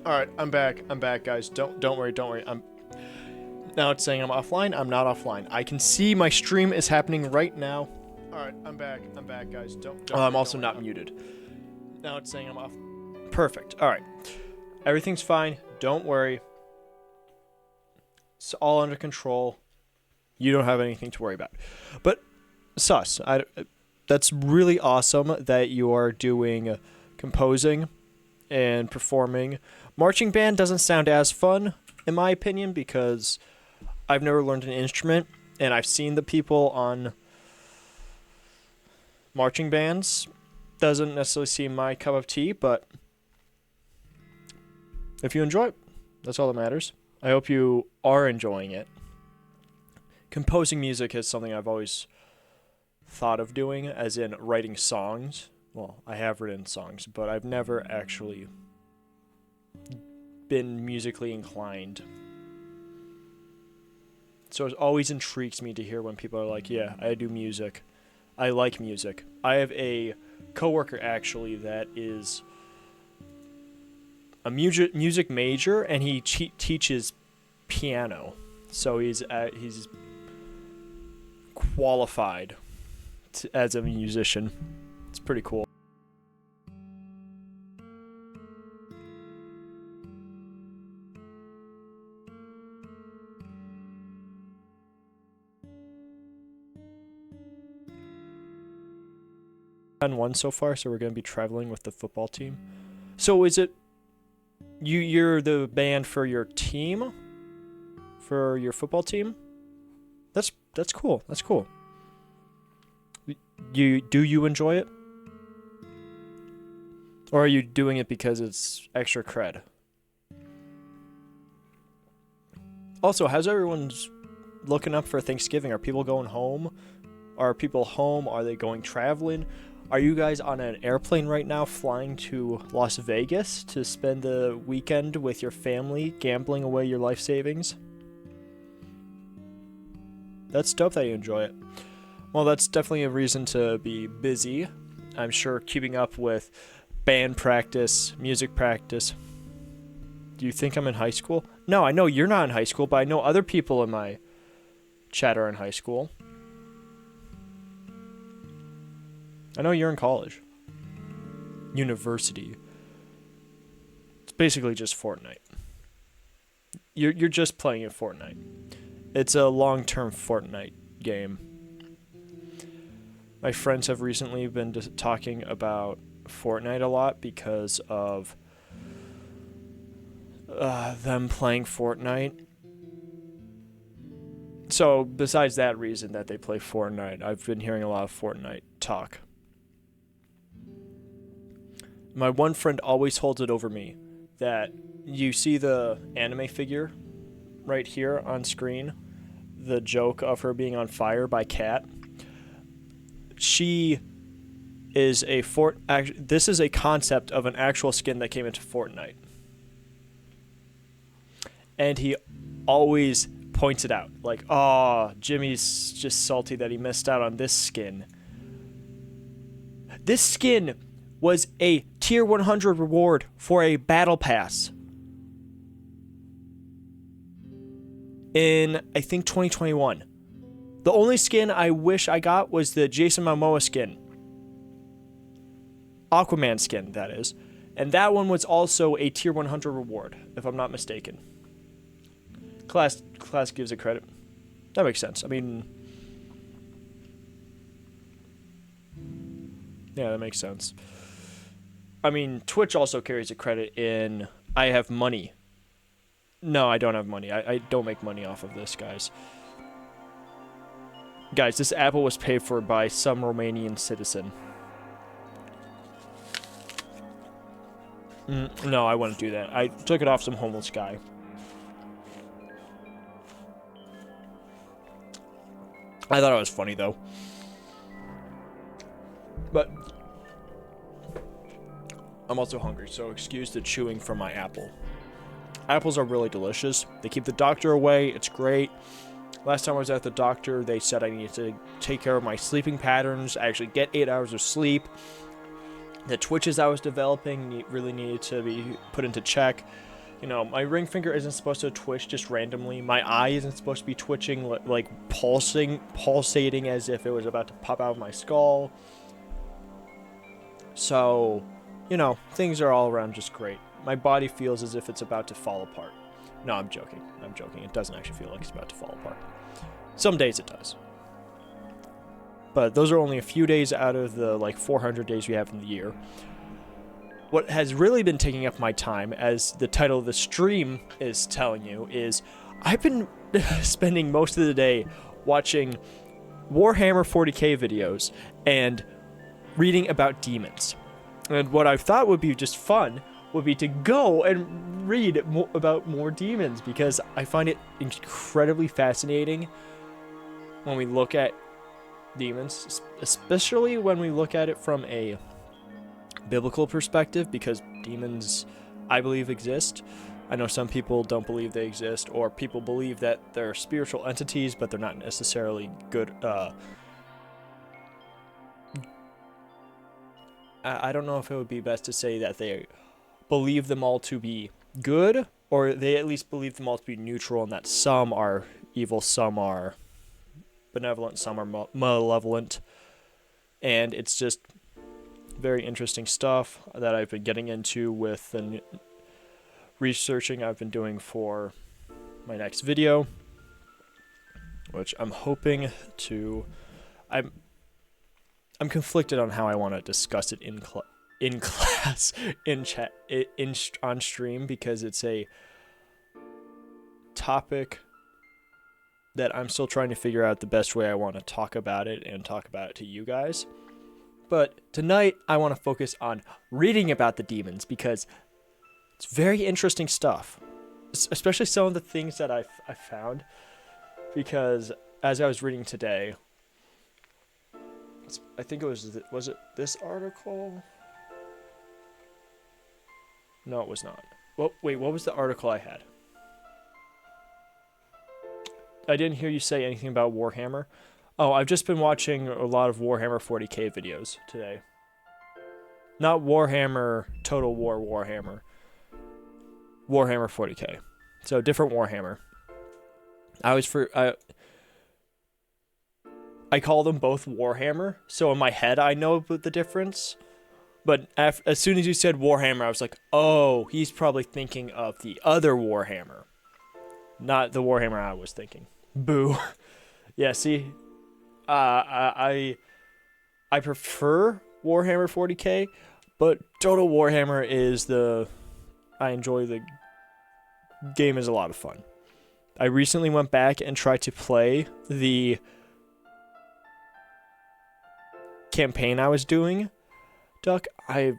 All right, I'm back. I'm back, guys. Don't worry. Don't worry. Now it's saying I'm offline. I'm not offline. I can see my stream is happening right now. All right, I'm back. I'm back, guys. Don't Oh, I'm worry, also don't not worry. muted. Now it's saying I'm off. Perfect. All right. Everything's fine. Don't worry. It's all under control. You don't have anything to worry about. But sus, that's really awesome that you are doing composing and performing. Marching band doesn't sound as fun, in my opinion, because I've never learned an instrument, and I've seen the people on marching bands. Doesn't necessarily seem my cup of tea, but if you enjoy it, that's all that matters. I hope you are enjoying it. Composing music is something I've always thought of doing, as in writing songs. Well, I have written songs, but I've never actually been musically inclined. So it always intrigues me to hear when people are like, yeah, I do music. I like music. I have a coworker actually that is a music major, and he teaches piano. So he's qualified as a musician. It's pretty cool. On one so far, so we're going to be traveling with the football team. So is it you're the band for your team? For your football team? That's cool. That's cool. Do you enjoy it? Or are you doing it because it's extra cred? Also, how's everyone's looking up for Thanksgiving? Are people going home? Are people home? Are they going traveling? Are you guys on an airplane right now flying to Las Vegas to spend the weekend with your family, gambling away your life savings? That's dope that you enjoy it. Well, that's definitely a reason to be busy. I'm sure keeping up with band practice, music practice. Do you think I'm in high school? No, I know you're not in high school, but I know other people in my chat are in high school. I know you're in college. University. It's basically just Fortnite. You're just playing at Fortnite. It's a long-term Fortnite game. My friends have recently been talking about Fortnite a lot because of them playing Fortnite. So besides that reason that they play Fortnite, I've been hearing a lot of Fortnite talk. My one friend always holds it over me that you see the anime figure right here on screen, the joke of her being on fire by Cat. She is this is a concept of an actual skin that came into Fortnite. And he always points it out. Like, oh, Jimmy's just salty that he missed out on this skin. This skin was a tier 100 reward for a battle pass in, I think, 2021. The only skin I wish I got was the Jason Momoa skin. Aquaman skin, that is. And that one was also a tier 100 reward, if I'm not mistaken. Class gives it credit. That makes sense. I mean, yeah, that makes sense. I mean, Twitch also carries a credit in I have money. No, I don't have money. I don't make money off of this, guys. Guys, this apple was paid for by some Romanian citizen. No, I wouldn't do that. I took it off some homeless guy. I thought it was funny, though. But I'm also hungry, so excuse the chewing from my apple. Apples are really delicious. They keep the doctor away. It's great. Last time I was at the doctor, they said I needed to take care of my sleeping patterns, actually get 8 hours of sleep. The twitches I was developing really needed to be put into check. You know, my ring finger isn't supposed to twitch just randomly. My eye isn't supposed to be twitching, like pulsating as if it was about to pop out of my skull. So, you know, things are all around just great. My body feels as if it's about to fall apart. No, I'm joking. I'm joking. It doesn't actually feel like it's about to fall apart. Some days it does. But those are only a few days out of the, like, 400 days we have in the year. What has really been taking up my time, as the title of the stream is telling you, is I've been spending most of the day watching Warhammer 40k videos and reading about demons. And what I thought would be just fun would be to go and read about more demons, because I find it incredibly fascinating when we look at demons, especially when we look at it from a biblical perspective, because demons, I believe, exist. I know some people don't believe they exist, or people believe that they're spiritual entities, but they're not necessarily good. I don't know if it would be best to say that they believe them all to be good, or they at least believe them all to be neutral, and that some are evil, some are benevolent, some are malevolent. And it's just very interesting stuff that I've been getting into with the researching I've been doing for my next video, which I'm hoping to... I'm conflicted on how I want to discuss it in class, in chat, on stream, because it's a topic that I'm still trying to figure out the best way I want to talk about it and talk about it to you guys. But tonight, I want to focus on reading about the demons, because it's very interesting stuff, especially some of the things that I found, because as I was reading today, I think it was it this article? No, it was not. Well, wait, what was the article I had? I didn't hear you say anything about Warhammer. Oh, I've just been watching a lot of Warhammer 40k videos today. Not Warhammer, Total War Warhammer. Warhammer 40k. So, different Warhammer. I call them both Warhammer, so in my head I know the difference. But as soon as you said Warhammer, I was like, oh, he's probably thinking of the other Warhammer. Not the Warhammer I was thinking. Boo. Yeah, see? I prefer Warhammer 40k, but Total Warhammer is I enjoy the game, is a lot of fun. I recently went back and tried to play the campaign I was doing. Duck, I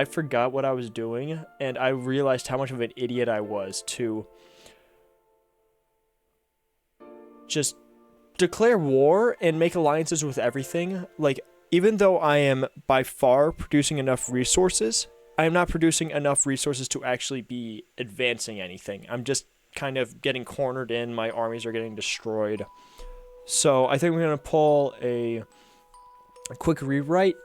forgot what I was doing, and I realized how much of an idiot I was to just declare war and make alliances with everything. Like, even though I am by far producing enough resources, I am not producing enough resources to actually be advancing anything. I'm just kind of getting cornered in. My armies are getting destroyed. So I think we're going to pull a quick rewrite,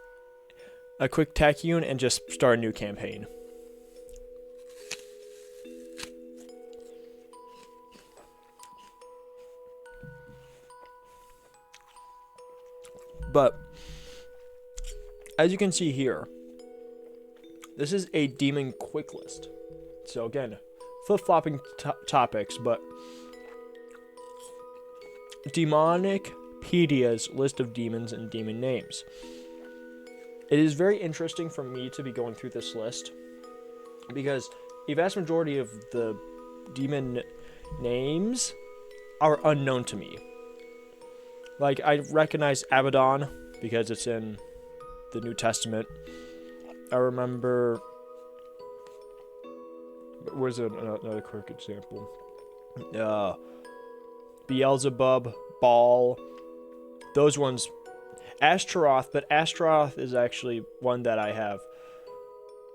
a quick tachyon, and just start a new campaign. But as you can see here, this is a demon quick list. So again, flip-flopping topics, but Demonicpedia's list of demons and demon names. It is very interesting for me to be going through this list, because a vast majority of the demon names are unknown to me. Like, I recognize Abaddon because it's in the New Testament. I remember... Where's another quick example? Beelzebub, Baal, those ones. Ashtaroth, but Ashtaroth is actually one that I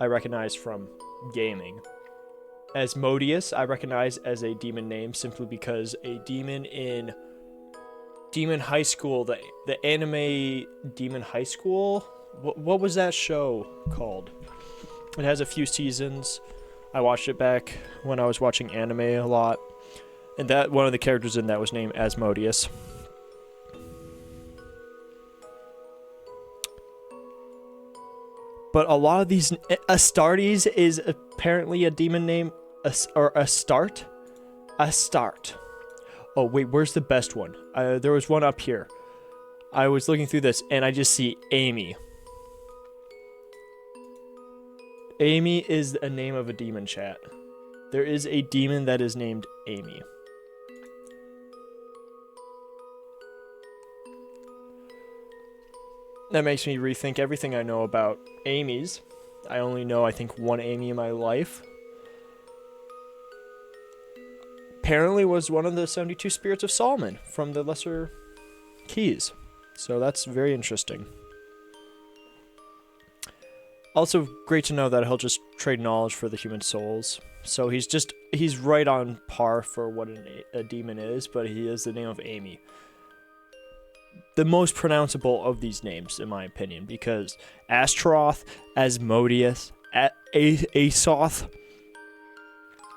recognize from gaming. Asmodeus, I recognize as a demon name simply because a demon in Demon High School, the anime Demon High School, what was that show called? It has a few seasons. I watched it back when I was watching anime a lot. And that one of the characters in that was named Asmodeus. But a lot of these... Astartes is apparently a demon name. Or Astarte? Astarte. Oh, wait, where's the best one? There was one up here. I was looking through this, and I just see Amy. Amy is a name of a demon, chat. There is a demon that is named Amy. That makes me rethink everything I know about Amy's. I only know, I think, one Amy in my life. Apparently was one of the 72 spirits of Solomon from the Lesser Keys. So that's very interesting. Also, great to know that he'll just trade knowledge for the human souls. So he's right on par for what a demon is, but he is the name of Amy. The most pronounceable of these names, in my opinion, because Astaroth, Asmodeus, Asoth,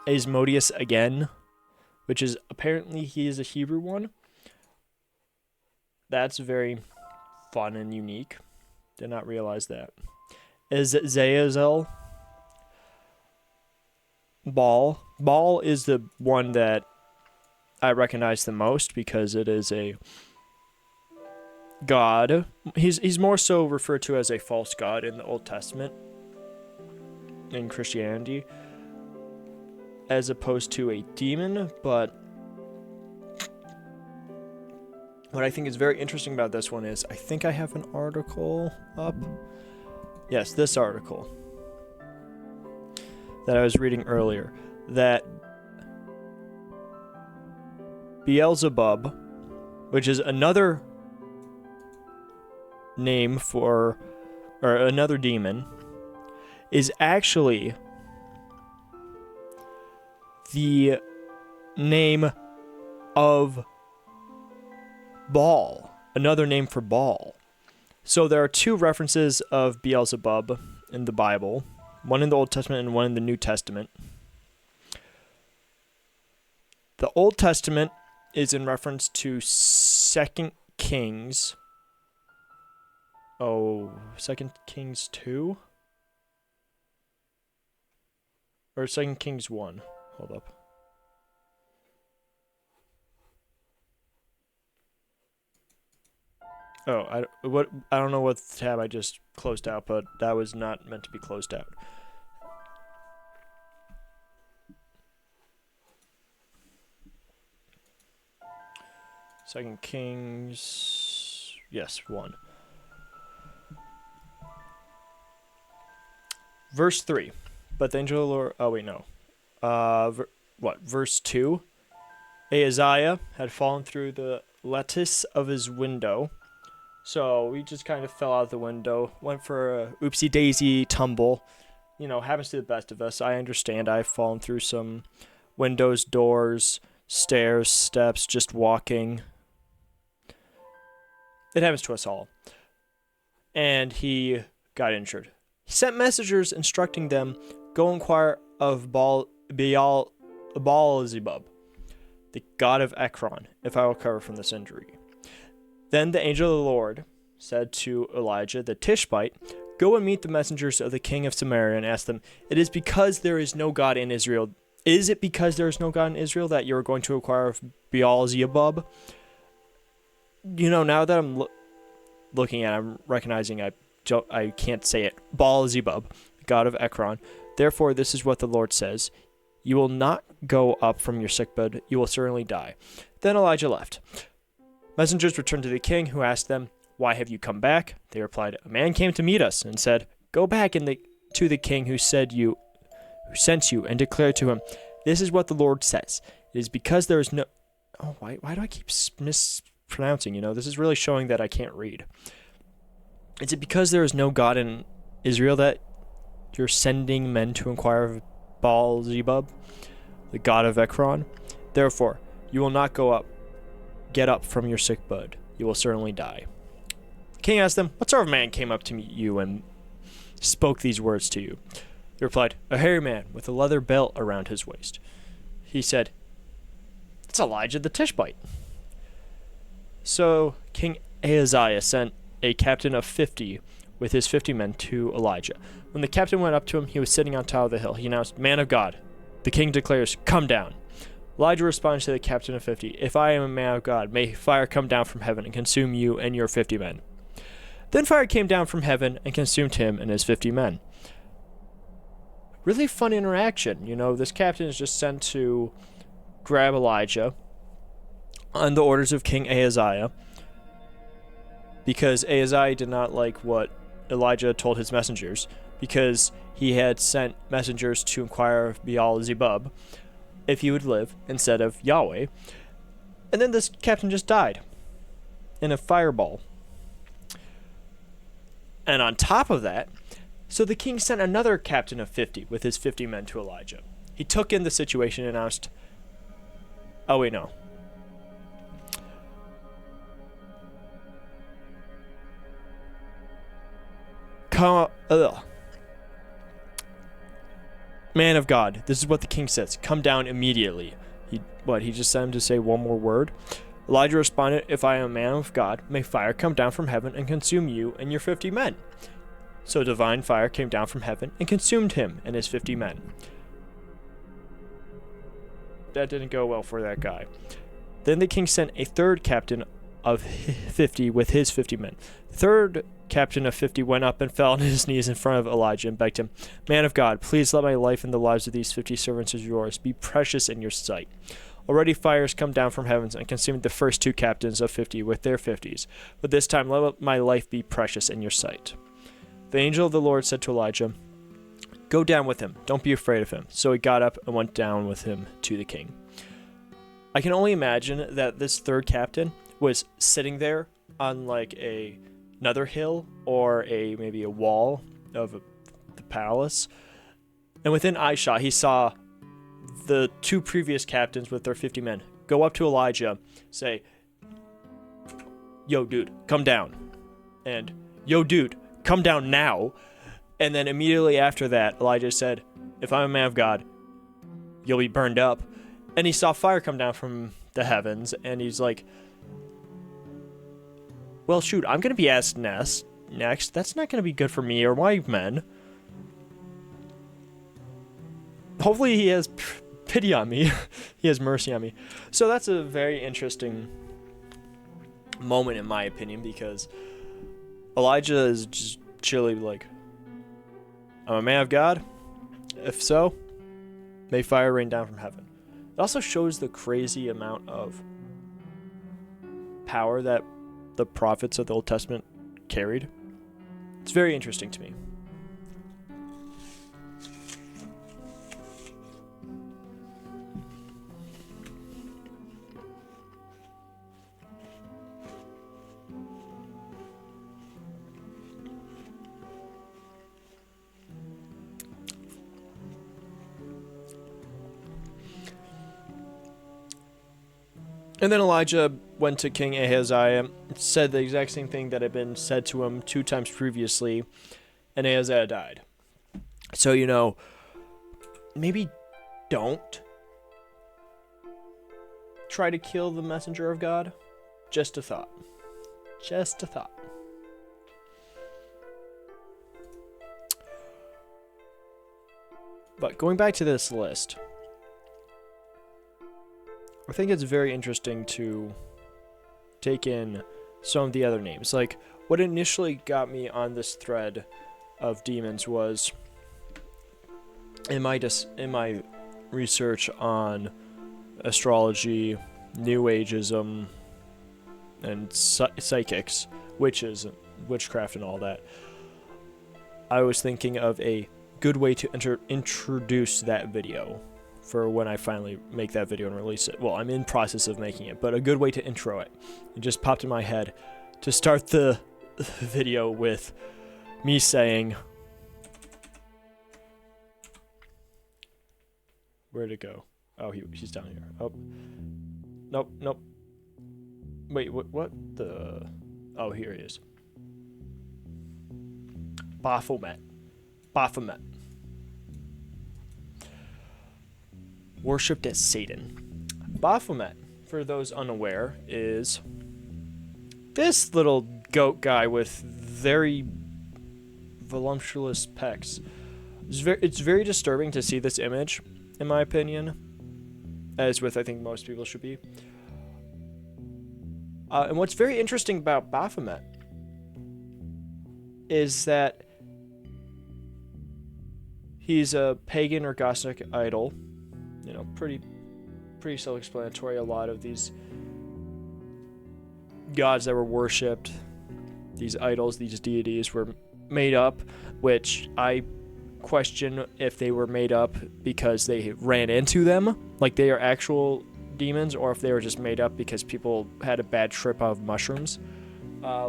Asmodeus again, which is apparently he is a Hebrew one. That's very fun and unique. Did not realize that. Is Zayazel. Baal is the one that I recognize the most because it is a god. He's more so referred to as a false god in the Old Testament in Christianity as opposed to a demon, but what I think is very interesting about this one is I think I have an article up. Yes, this article that I was reading earlier, that Beelzebub, which is another name for, or another demon, is actually the name of Baal, another name for Baal. So there are two references of Beelzebub in the Bible, one in the Old Testament and one in the New Testament. The Old Testament is in reference to 2 Kings. 2 Kings 2? Or 2 Kings 1. Hold up. I don't know what tab I just closed out, but that was not meant to be closed out. Second Kings, yes, 1. Verse 3. But the angel of the Lord, oh wait, no. Verse 2. Ahaziah had fallen through the lattice of his window. So we just kind of fell out the window, went for a oopsie daisy tumble. You know, happens to the best of us. I understand. I've fallen through some windows, doors, stairs, steps, just walking. It happens to us all. And he got injured. He sent messengers instructing them, go inquire of Baal-zebub, the god of Ekron, if I will recover from this injury. Then the angel of the Lord said to Elijah the Tishbite, go and meet the messengers of the king of Samaria and ask them, it is because there is no God in Israel. Is it because there is no God in Israel that you are going to inquire of Baal-zebub? You know, now that I'm looking at it, I'm recognizing I can't say it. Baal-zebub, god of Ekron. Therefore, this is what the Lord says. You will not go up from your sickbed. You will certainly die. Then Elijah left. Messengers returned to the king, who asked them, why have you come back? They replied, a man came to meet us and said, go back to the king who sent you, and declare to him, this is what the Lord says. It is because there is no... Oh, why do I keep mispronouncing? You know, this is really showing that I can't read. Is it because there is no God in Israel that you're sending men to inquire of Baal-zebub, the god of Ekron? Therefore, you will not get up from your sickbed. You will certainly die. The king asked them, what sort of man came up to meet you and spoke these words to you? They replied, "A hairy man with a leather belt around his waist." He said, "It's Elijah the Tishbite." So King Ahaziah sent a captain of 50 with his 50 men to Elijah. When the captain went up to him, he was sitting on top of the hill. He announced, "Man of God, the king declares, come down." Elijah responded to the captain of 50, "If I am a man of God, may fire come down from heaven and consume you and your 50 men." Then fire came down from heaven and consumed him and his 50 men. Really fun interaction. You know, this captain is just sent to grab Elijah on the orders of King Ahaziah, because Ahaziah did not like what Elijah told his messengers, because he had sent messengers to inquire of Baal-zebub if he would live instead of Yahweh. And then this captain just died in a fireball. And on top of that, so the king sent another captain of 50 with his 50 men to Elijah. He took in the situation and announced, oh wait, no. Man of God, this is what the king says. Come down immediately. He just sent him to say one more word? Elijah responded, "If I am a man of God, may fire come down from heaven and consume you and your 50 men." So divine fire came down from heaven and consumed him and his 50 men. That didn't go well for that guy. Then the king sent a third captain of 50 with his 50 men. The third captain of 50 went up and fell on his knees in front of Elijah and begged him, "Man of God, please let my life and the lives of these 50 servants of yours be precious in your sight. Already fires come down from heavens and consumed the first two captains of 50 with their 50s, but this time let my life be precious in your sight." The angel of the Lord said to Elijah, "Go down with him, don't be afraid of him." So he got up and went down with him to the king. I can only imagine that this third captain was sitting there on like another hill or maybe a wall of the palace, and within eyeshot he saw the two previous captains with their 50 men go up to Elijah, say, "Yo dude, come down," and "Yo dude, come down now." And then immediately after that, Elijah said, "If I'm a man of God, you'll be burned up." And he saw fire come down from the heavens, and he's like, well, shoot, I'm going to be asked next. That's not going to be good for me or my men. Hopefully he has pity on me. He has mercy on me. So that's a very interesting moment in my opinion, because Elijah is just chilly like, "I'm a man of God. If so, may fire rain down from heaven." It also shows the crazy amount of power that the prophets of the Old Testament carried. It's very interesting to me. And then Elijah went to King Ahaziah, said the exact same thing that had been said to him 2 times previously, and Ahaziah died. So, you know, maybe don't try to kill the messenger of God. Just a thought. Just a thought. But going back to this list, I think it's very interesting to take in some of the other names. Like, what initially got me on this thread of demons was in my research on astrology, New Ageism, and psychics, witches, witchcraft, and all that. I was thinking of a good way to introduce that video for when I finally make that video and release it. Well, I'm in process of making it, but a good way to intro it. It just popped in my head to start the video with me saying, where'd it go? Oh, he's down here. Oh, nope. Wait, what the? Oh, here he is. Baphomet. worshipped as Satan. Baphomet, for those unaware, is this little goat guy with very voluptuous pecs. It's very disturbing to see this image, in my opinion, as with I think most people should be. And what's very interesting about Baphomet is that he's a pagan or Gnostic idol. You know, pretty self-explanatory. A lot of these gods that were worshipped, these idols, these deities were made up, which I question if they were made up because they ran into them, like they are actual demons, or if they were just made up because people had a bad trip of mushrooms,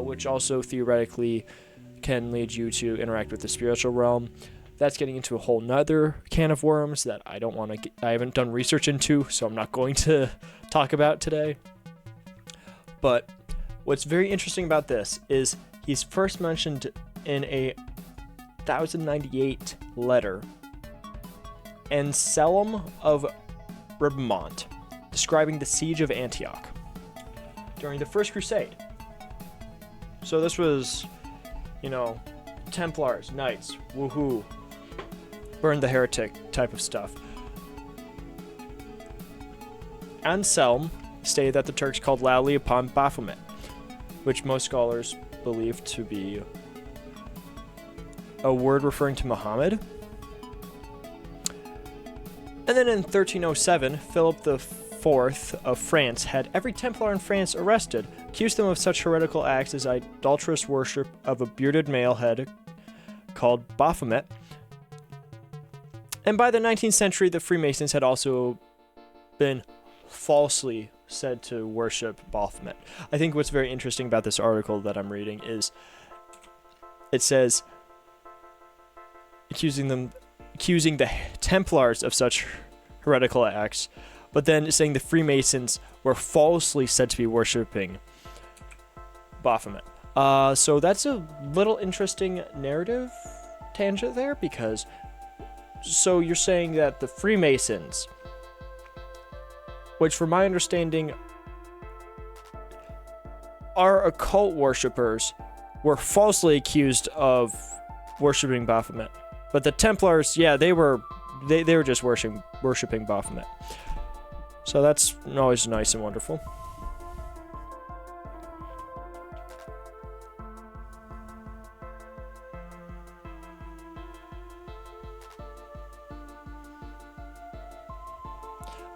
which also theoretically can lead you to interact with the spiritual realm. That's getting into a whole nother can of worms that I haven't done research into, so I'm not going to talk about today. But what's very interesting about this is he's first mentioned in a 1098 letter, Anselm of Brabant, describing the siege of Antioch during the First Crusade. So this was, Templars, Knights, woohoo, burn the heretic type of stuff. Anselm stated that the Turks called loudly upon Baphomet, which most scholars believe to be a word referring to Muhammad. And then in 1307, Philip IV of France had every Templar in France arrested, accused them of such heretical acts as idolatrous worship of a bearded male head called Baphomet. And by the 19th century, the Freemasons had also been falsely said to worship Baphomet. I think what's very interesting about this article that I'm reading is it says accusing the Templars of such heretical acts, but then saying the Freemasons were falsely said to be worshiping Baphomet. So that's a little interesting narrative tangent there, because so you're saying that the Freemasons, which from my understanding are occult worshippers, were falsely accused of worshiping Baphomet. But the Templars, yeah, they were just worshiping Baphomet. So that's always nice and wonderful.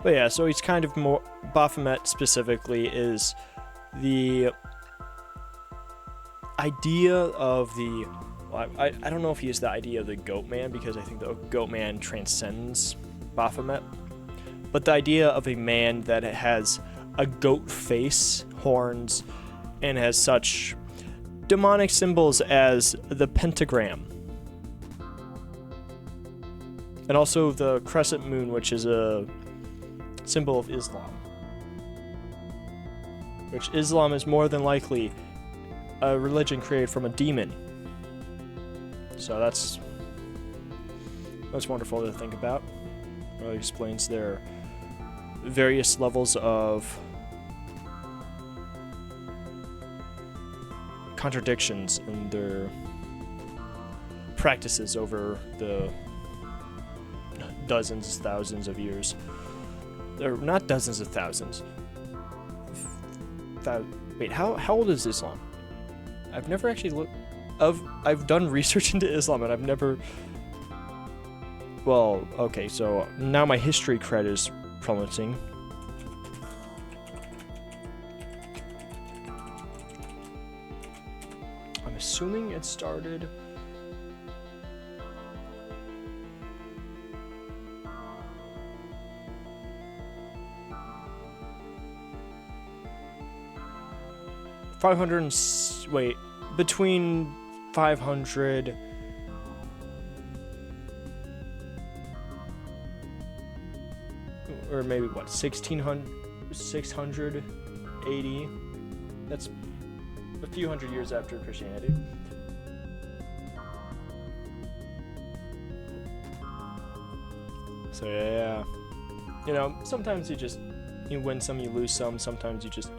But yeah, so he's kind of more, Baphomet specifically is the idea of the, well, I don't know if he is the idea of the goat man, because I think the goat man transcends Baphomet, but the idea of a man that has a goat face, horns, and has such demonic symbols as the pentagram, and also the crescent moon, which is a symbol of Islam, which Islam is more than likely a religion created from a demon. So that's wonderful to think about. It really explains their various levels of contradictions in their practices over the dozens, thousands of years. Or not dozens of thousands. Wait, how old is Islam? I've never actually looked. I've done research into Islam, and I've never. Well, okay, so now my history cred is plummeting. I'm assuming it started. Between 500 or maybe 680. That's a few hundred years after Christianity. So yeah. You know, sometimes you win some, you lose some. Sometimes you just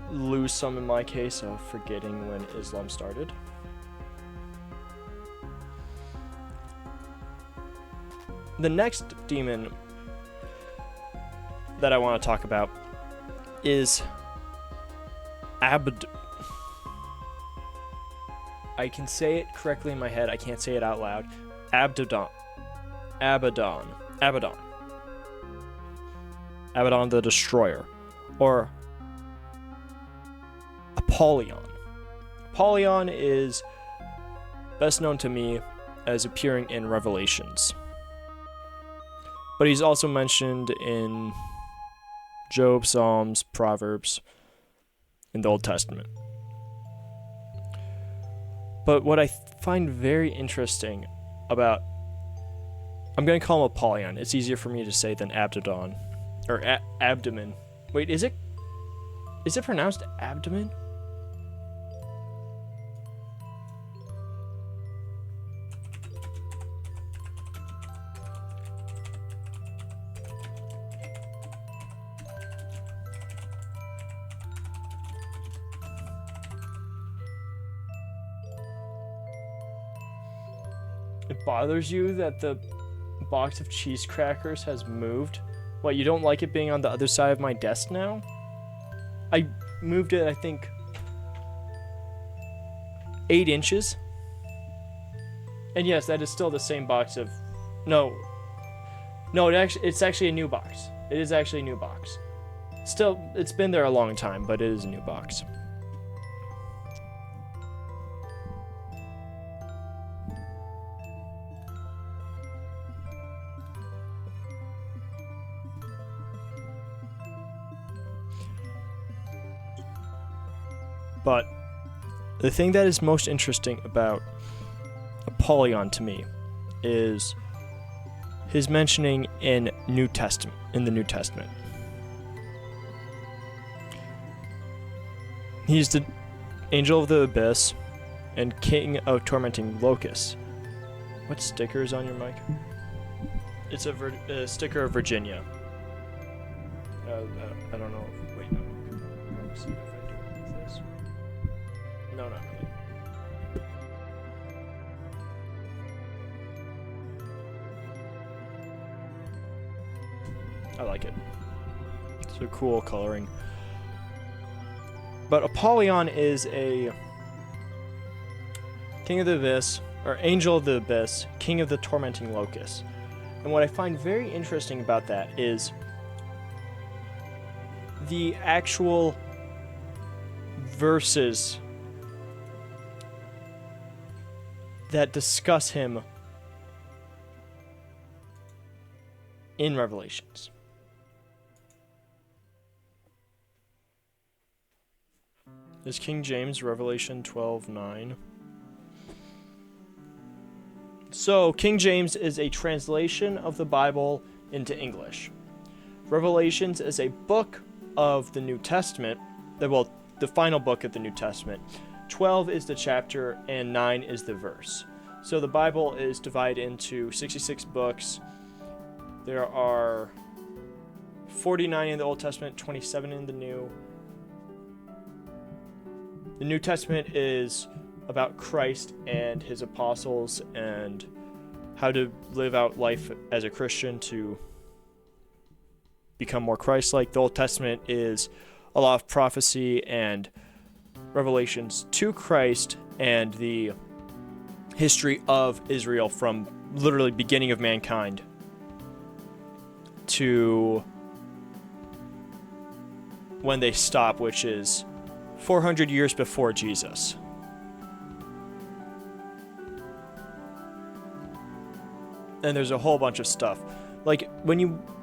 lose some, in my case, of forgetting when Islam started. The next demon that I want to talk about is I can say it correctly in my head. I can't say it out loud. Abaddon the Destroyer, or Apollyon. Apollyon is best known to me as appearing in Revelations, but he's also mentioned in Job, Psalms, Proverbs, in the Old Testament. But what I find very interesting about, I'm going to call him Apollyon. It's easier for me to say than Abaddon, or Abdomen. Wait, is it pronounced abdomen? It bothers you that the box of cheese crackers has moved? What, you don't like it being on the other side of my desk now? I moved it, I think, 8 inches. And yes, that is still the same box of... No, it's actually a new box. It is actually a new box. Still, it's been there a long time, but it is a new box. But the thing that is most interesting about Apollyon to me is his mentioning in the New Testament. He's the angel of the abyss and king of tormenting locusts. What sticker is on your mic? It's a sticker of Virginia. I don't know. Wait, no. Let's see if I do it with this. No, not really. I like it. It's a cool coloring. But Apollyon is a king of the abyss, or angel of the abyss, king of the tormenting locusts. And what I find very interesting about that is the actual verses that discuss him in Revelations. Is King James, Revelation 12:9. So, King James is a translation of the Bible into English. Revelations is a book of the New Testament, the final book of the New Testament. 12 is the chapter, and 9 is the verse. So the Bible is divided into 66 books. There are 49 in the Old Testament, 27 in the New. The New Testament is about Christ and his apostles and how to live out life as a Christian to become more Christ-like. The Old Testament is a lot of prophecy and revelations to Christ and the history of Israel from literally beginning of mankind to when they stop, which is 400 years before Jesus. And there's a whole bunch of stuff. Like,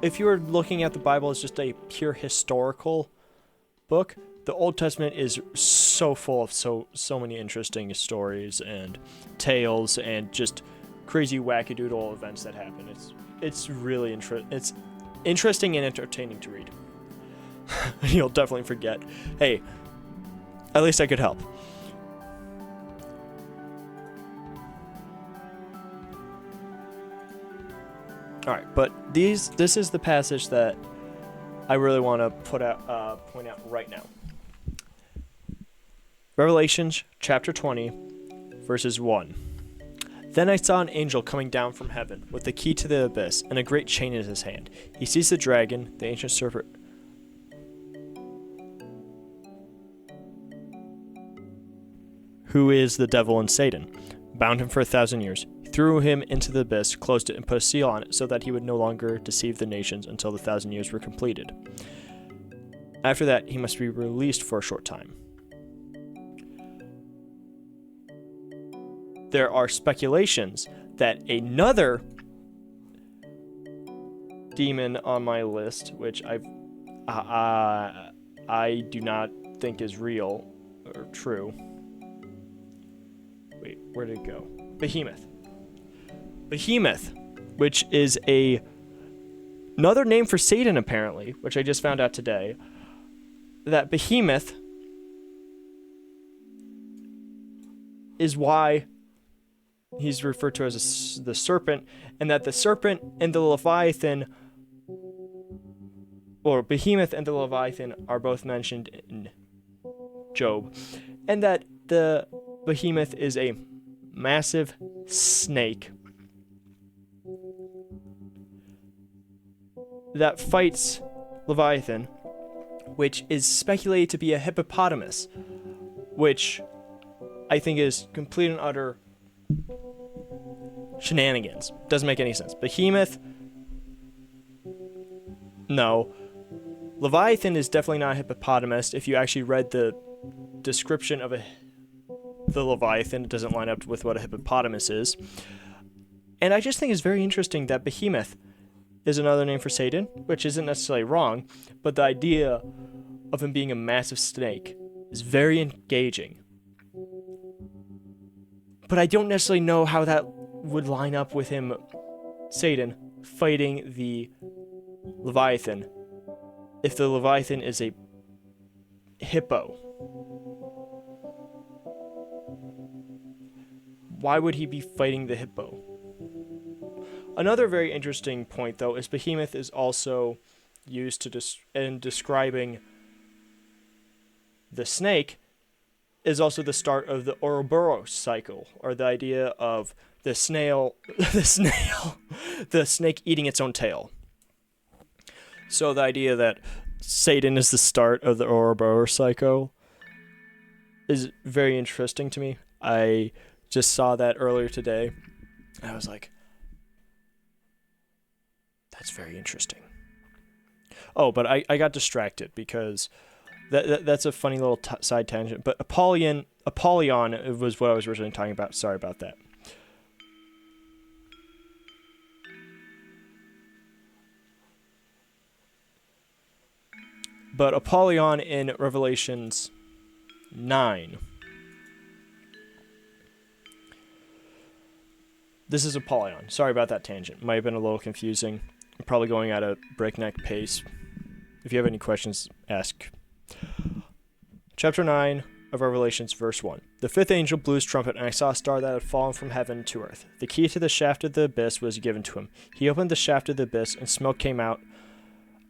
if you were looking at the Bible as just a pure historical book, the Old Testament is so full of so many interesting stories and tales and just crazy wackadoodle events that happen. It's really it's interesting and entertaining to read. You'll definitely forget. Hey, at least I could help. All right, but this is the passage that I really want to point out right now. Revelations chapter 20, verses 1. Then I saw an angel coming down from heaven with the key to the abyss and a great chain in his hand. He seized the dragon, the ancient serpent, who is the devil and Satan, bound him for 1,000 years, threw him into the abyss, closed it, and put a seal on it so that he would no longer deceive the nations until the 1,000 years were completed. After that, he must be released for a short time. There are speculations that another demon on my list, which I do not think is real or true. Wait, where did it go? Behemoth. Behemoth, which is another name for Satan, apparently, which I just found out today. That Behemoth is why he's referred to as the serpent, and that the serpent and the Leviathan, or Behemoth and the Leviathan, are both mentioned in Job, and that the Behemoth is a massive snake that fights Leviathan, which is speculated to be a hippopotamus, which I think is complete and utter shenanigans. Doesn't make any sense. Behemoth, no. Leviathan is definitely not a hippopotamus. If you actually read the description of the Leviathan, it doesn't line up with what a hippopotamus is. And I just think it's very interesting that Behemoth is another name for Satan, which isn't necessarily wrong, but the idea of him being a massive snake is very engaging. But I don't necessarily know how that would line up with him, Satan, fighting the Leviathan, if the Leviathan is a hippo. Why would he be fighting the hippo? Another very interesting point, though, is Behemoth is also used to in describing the snake, is also the start of the Ouroboros cycle, or the idea of the snake eating its own tail. So the idea that Satan is the start of the Ouroboros cycle is very interesting to me. I just saw that earlier today, and I was like, that's very interesting. Oh, but I got distracted because that's a funny little side tangent. But Apollyon was what I was originally talking about. Sorry about that. But Apollyon in Revelations 9. This is Apollyon. Sorry about that tangent. Might have been a little confusing. I'm probably going at a breakneck pace. If you have any questions, ask. Chapter 9 of Revelations, verse 1. The fifth angel blew his trumpet, and I saw a star that had fallen from heaven to earth. The key to the shaft of the abyss was given to him. He opened the shaft of the abyss, and smoke came out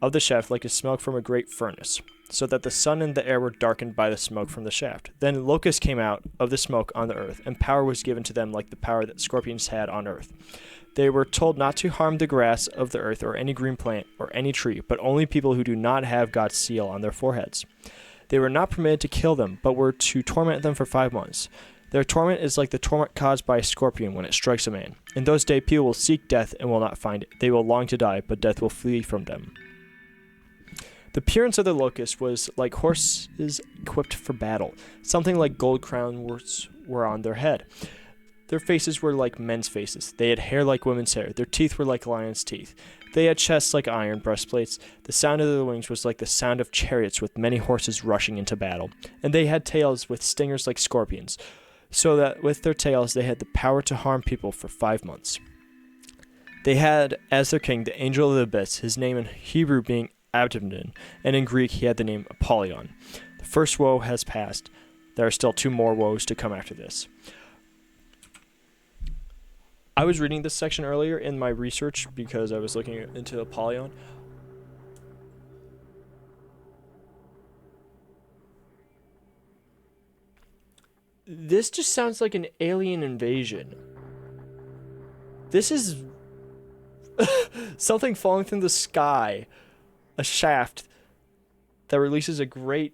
of the shaft like a smoke from a great furnace, so that the sun and the air were darkened by the smoke from the shaft. Then locusts came out of the smoke on the earth, and power was given to them like the power that scorpions had on earth. They were told not to harm the grass of the earth or any green plant or any tree, but only people who do not have God's seal on their foreheads. They were not permitted to kill them, but were to torment them for 5 months. Their torment is like the torment caused by a scorpion when it strikes a man. In those days people will seek death and will not find it. They will long to die, but death will flee from them. The appearance of the locusts was like horses equipped for battle. Something like gold crowns were on their head. Their faces were like men's faces. They had hair like women's hair. Their teeth were like lions' teeth. They had chests like iron breastplates. The sound of their wings was like the sound of chariots with many horses rushing into battle. And they had tails with stingers like scorpions, so that with their tails they had the power to harm people for 5 months. They had as their king the angel of the abyss, his name in Hebrew being Abdon, and in Greek he had the name Apollyon. The first woe has passed. There are still 2 more woes to come after this. I was reading this section earlier in my research because I was looking into Apollyon. This just sounds like an alien invasion. This is something falling from the sky. A shaft that releases a great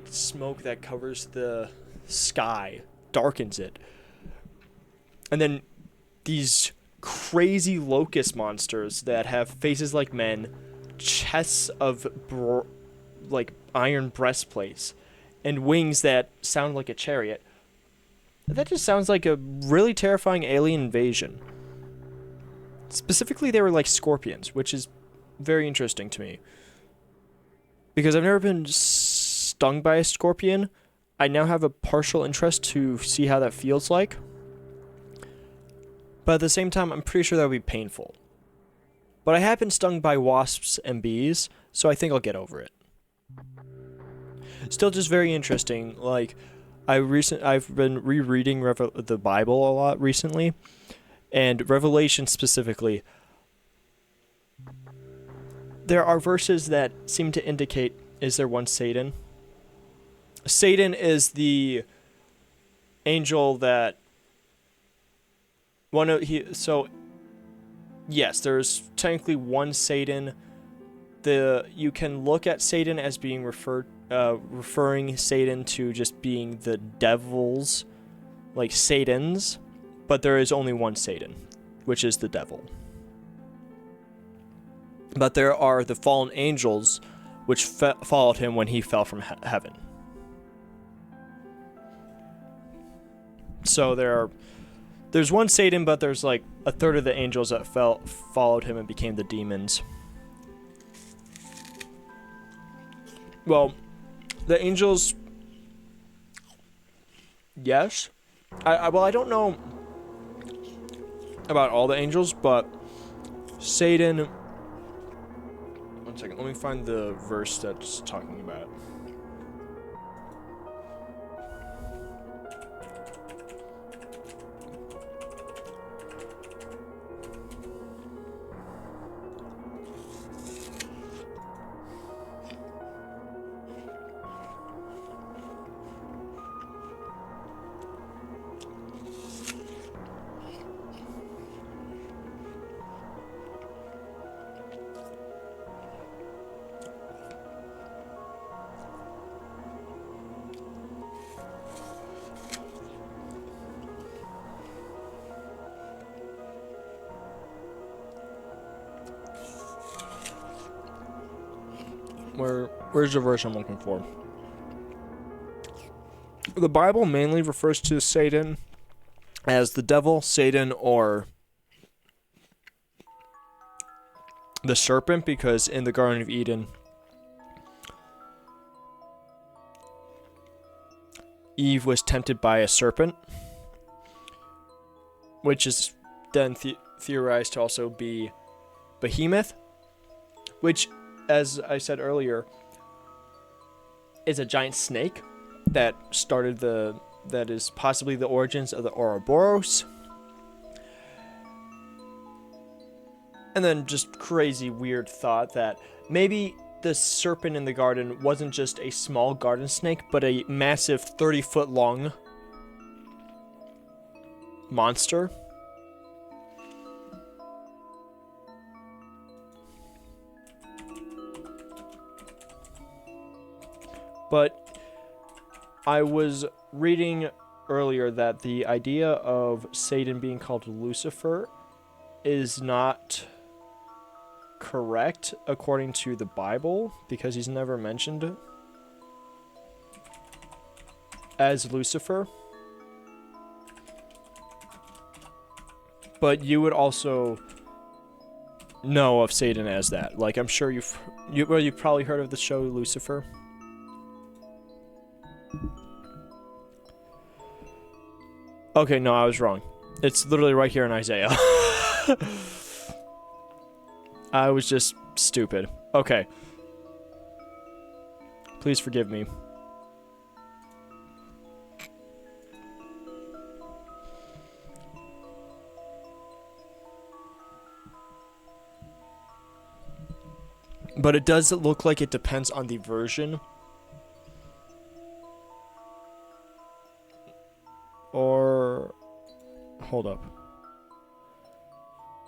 smoke that covers the sky, darkens it. And then these crazy locust monsters that have faces like men, chests of like iron breastplates, and wings that sound like a chariot. That just sounds like a really terrifying alien invasion. Specifically, they were like scorpions, which is very interesting to me. Because I've never been stung by a scorpion. I now have a partial interest to see how that feels like. But at the same time, I'm pretty sure that would be painful. But I have been stung by wasps and bees, so I think I'll get over it. Still just very interesting. Like, I've been rereading the Bible a lot recently, and Revelation specifically. There are verses that seem to indicate, is there one Satan? Satan is the angel that yes, there's technically one Satan. You can look at Satan as being referring Satan to just being the devils, like Satans, but there is only one Satan, which is the devil. But there are the fallen angels, which followed him when he fell from heaven. So there's one Satan, but there's like a third of the angels that followed him and became the demons. Well, the angels, yes. I don't know about all the angels, but Satan. One second, let me find the verse that's talking about it. Where's the verse I'm looking for? The Bible mainly refers to Satan as the devil, Satan, or the serpent, because in the Garden of Eden, Eve was tempted by a serpent, which is then theorized to also be Behemoth, which, as I said earlier, is a giant snake that is possibly the origins of the Ouroboros. And then just crazy weird thought that maybe the serpent in the garden wasn't just a small garden snake, but a massive 30-foot long monster. But I was reading earlier that the idea of Satan being called Lucifer is not correct according to the Bible, because he's never mentioned as Lucifer. But you would also know of Satan as that. Like, I'm sure you've probably heard of the show Lucifer. Okay, no, I was wrong. It's literally right here in Isaiah. I was just stupid. Okay. Please forgive me. But it does look like it depends on the version. Or hold up.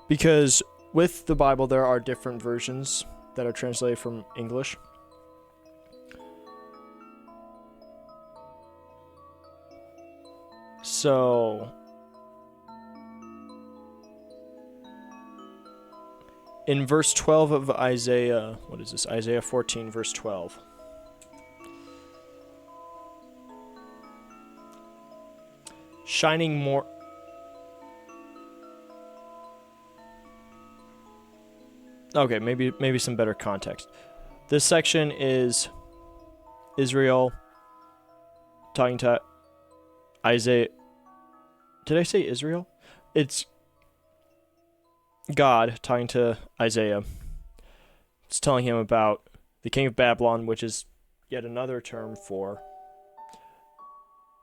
Because with the Bible there are different versions that are translated from English. So in verse 12 of Isaiah, what is this? Isaiah 14 verse 12. Shining more. Okay, maybe some better context. This section is Israel talking to Isaiah. Did I say Israel? It's God talking to Isaiah. It's telling him about the king of Babylon, which is yet another term for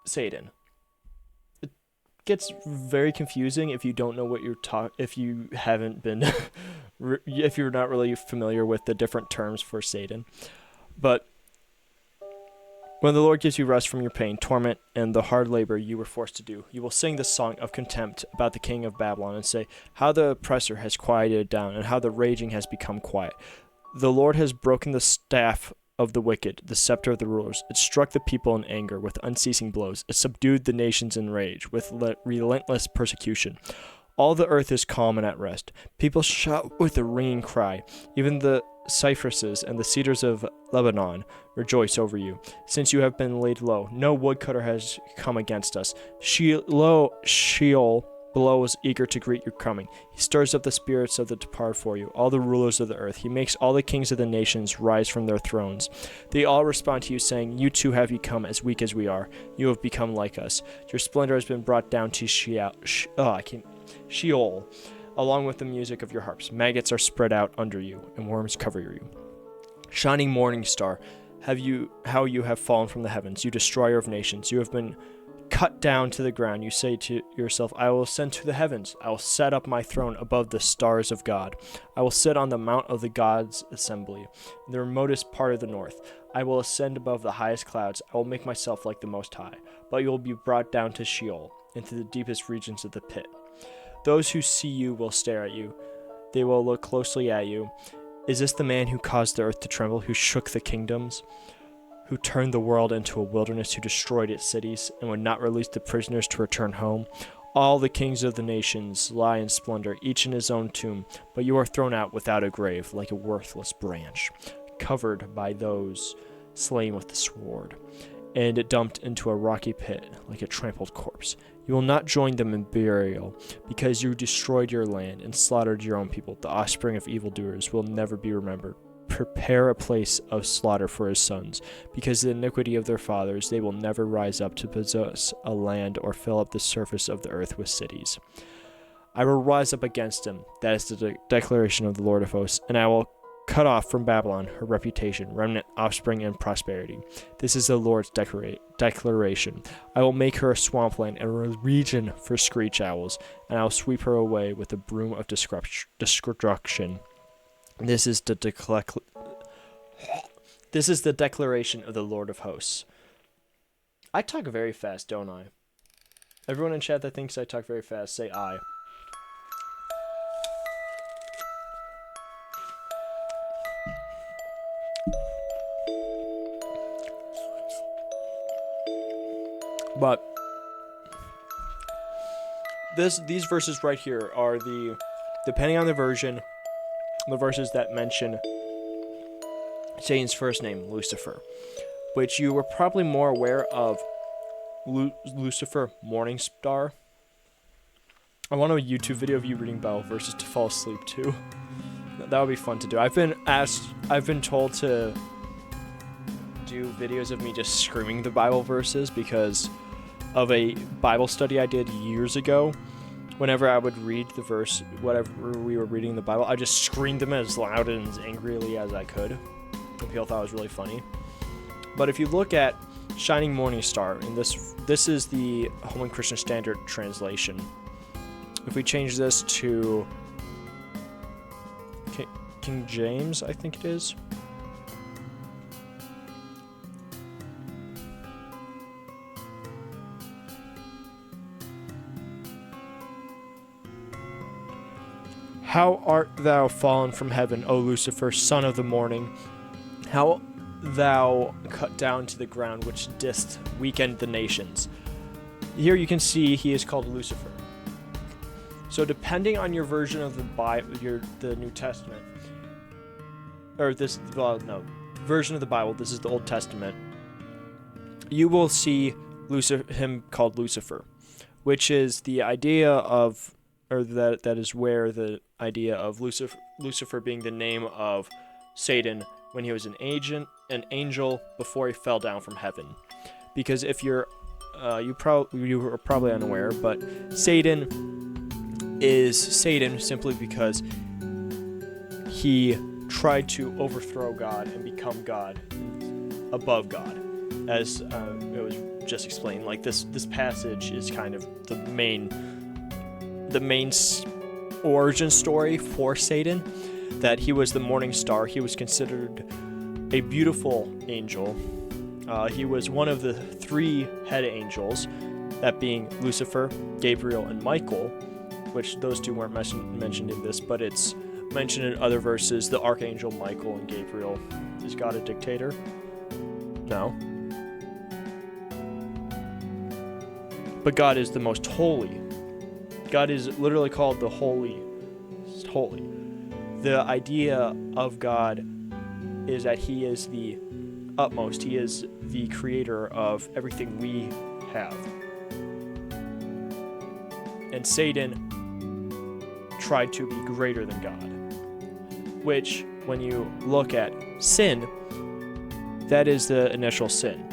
Satan. It gets very confusing if you don't know what you're if you haven't been if you're not really familiar with the different terms for Satan. But when the Lord gives you rest from your pain, torment, and the hard labor you were forced to do, you will sing this song of contempt about the king of Babylon and say, how the oppressor has quieted down and how the raging has become quiet. The Lord has broken the staff of the wicked, the scepter of the rulers. It struck the people in anger with unceasing blows. It subdued the nations in rage with relentless persecution. All the earth is calm and at rest. People shout with a ringing cry. Even the cypresses and the cedars of Lebanon rejoice over you. Since you have been laid low, no woodcutter has come against us. Sheol below is eager to greet your coming. He stirs up the spirits of the departed for you, all the rulers of the earth. He makes all the kings of the nations rise from their thrones. They all respond to you, saying, you too have become as weak as we are. You have become like us. Your splendor has been brought down to Sheol, along with the music of your harps. Maggots are spread out under you, and worms cover you. Shining morning star, how you have fallen from the heavens, you destroyer of nations. You have been cut down to the ground. You say to yourself, I will ascend to the heavens. I will set up my throne above the stars of God. I will sit on the mount of the God's assembly, in the remotest part of the north. I will ascend above the highest clouds. I will make myself like the Most High. But you will be brought down to Sheol, into the deepest regions of the pit. Those who see you will stare at you. They will look closely at you. Is this the man who caused the earth to tremble, who shook the kingdoms, who turned the world into a wilderness, who destroyed its cities, and would not release the prisoners to return home? All the kings of the nations lie in splendor, each in his own tomb, but you are thrown out without a grave, like a worthless branch, covered by those slain with the sword, and dumped into a rocky pit like a trampled corpse. You will not join them in burial, because you destroyed your land and slaughtered your own people. The offspring of evildoers will never be remembered. Prepare a place of slaughter for his sons, because of the iniquity of their fathers they will never rise up to possess a land or fill up the surface of the earth with cities. I will rise up against him, that is the declaration of the Lord of hosts, and I will cut off from Babylon her reputation, remnant, offspring, and prosperity. This is the Lord's declaration. I will make her a swampland and a region for screech owls, and I will sweep her away with a broom of destruction. This is the declaration of the Lord of hosts. I talk very fast, don't I? Everyone in chat that thinks I talk very fast, say I. But these verses right here are depending on the version, the verses that mention Satan's first name, Lucifer, which you were probably more aware of Lucifer, Morning Star. I want a YouTube video of you reading Bible verses to fall asleep to. That would be fun to do. I've been told to do videos of me just screaming the Bible verses because of a Bible study I did years ago. Whenever I would read the verse, whatever we were reading in the Bible, I just screamed them as loud and as angrily as I could. And people thought it was really funny. But if you look at Shining Morning Star, and this is the Holman Christian Standard translation. If we change this to King James, I think it is. How art thou fallen from heaven, O Lucifer, son of the morning? How thou cut down to the ground, which didst weaken the nations. Here you can see he is called Lucifer. So depending on your version of the Bible, the New Testament, or version of the Bible, this is the Old Testament, you will see him called Lucifer, which is the idea of, or that is where the idea of Lucifer being the name of Satan when he was an angel before he fell down from heaven. Because if you are probably unaware, but Satan is Satan simply because he tried to overthrow God and become God above God, as it was just explained. Like this passage is kind of the main origin story for Satan, that he was the morning star. He was considered a beautiful angel. He was one of the 3 head angels, that being Lucifer, Gabriel, and Michael, which those 2 weren't mentioned in this, but it's mentioned in other verses. The archangel Michael and Gabriel. Is God a dictator? No. But God is the most holy. God is literally called the holy. The idea of God is that he is the utmost. He is the creator of everything we have. And Satan tried to be greater than God, which, when you look at sin, that is the initial sin.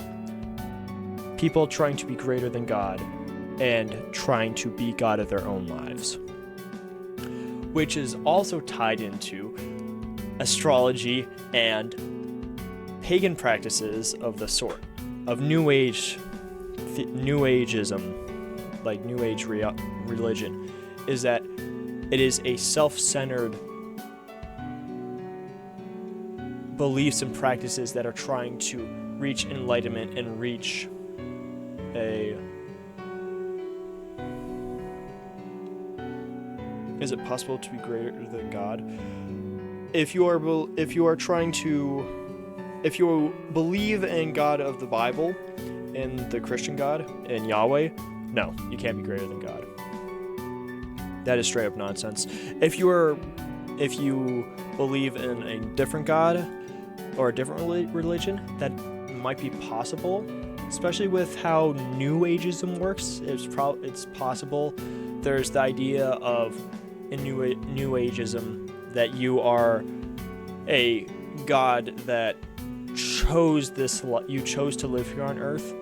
People trying to be greater than God and trying to be God of their own lives, which is also tied into astrology and pagan practices of the sort, of New Ageism, like New Age religion, is that it is a self-centered beliefs and practices that are trying to reach enlightenment and reach a... Is it possible to be greater than God? If you believe in God of the Bible, in the Christian God, in Yahweh, no, you can't be greater than God. That is straight up nonsense. If you believe in a different God or a different religion, that might be possible, especially with how New Ageism works. It's possible. There's the idea of in New Ageism that you are a God that you chose to live here on earth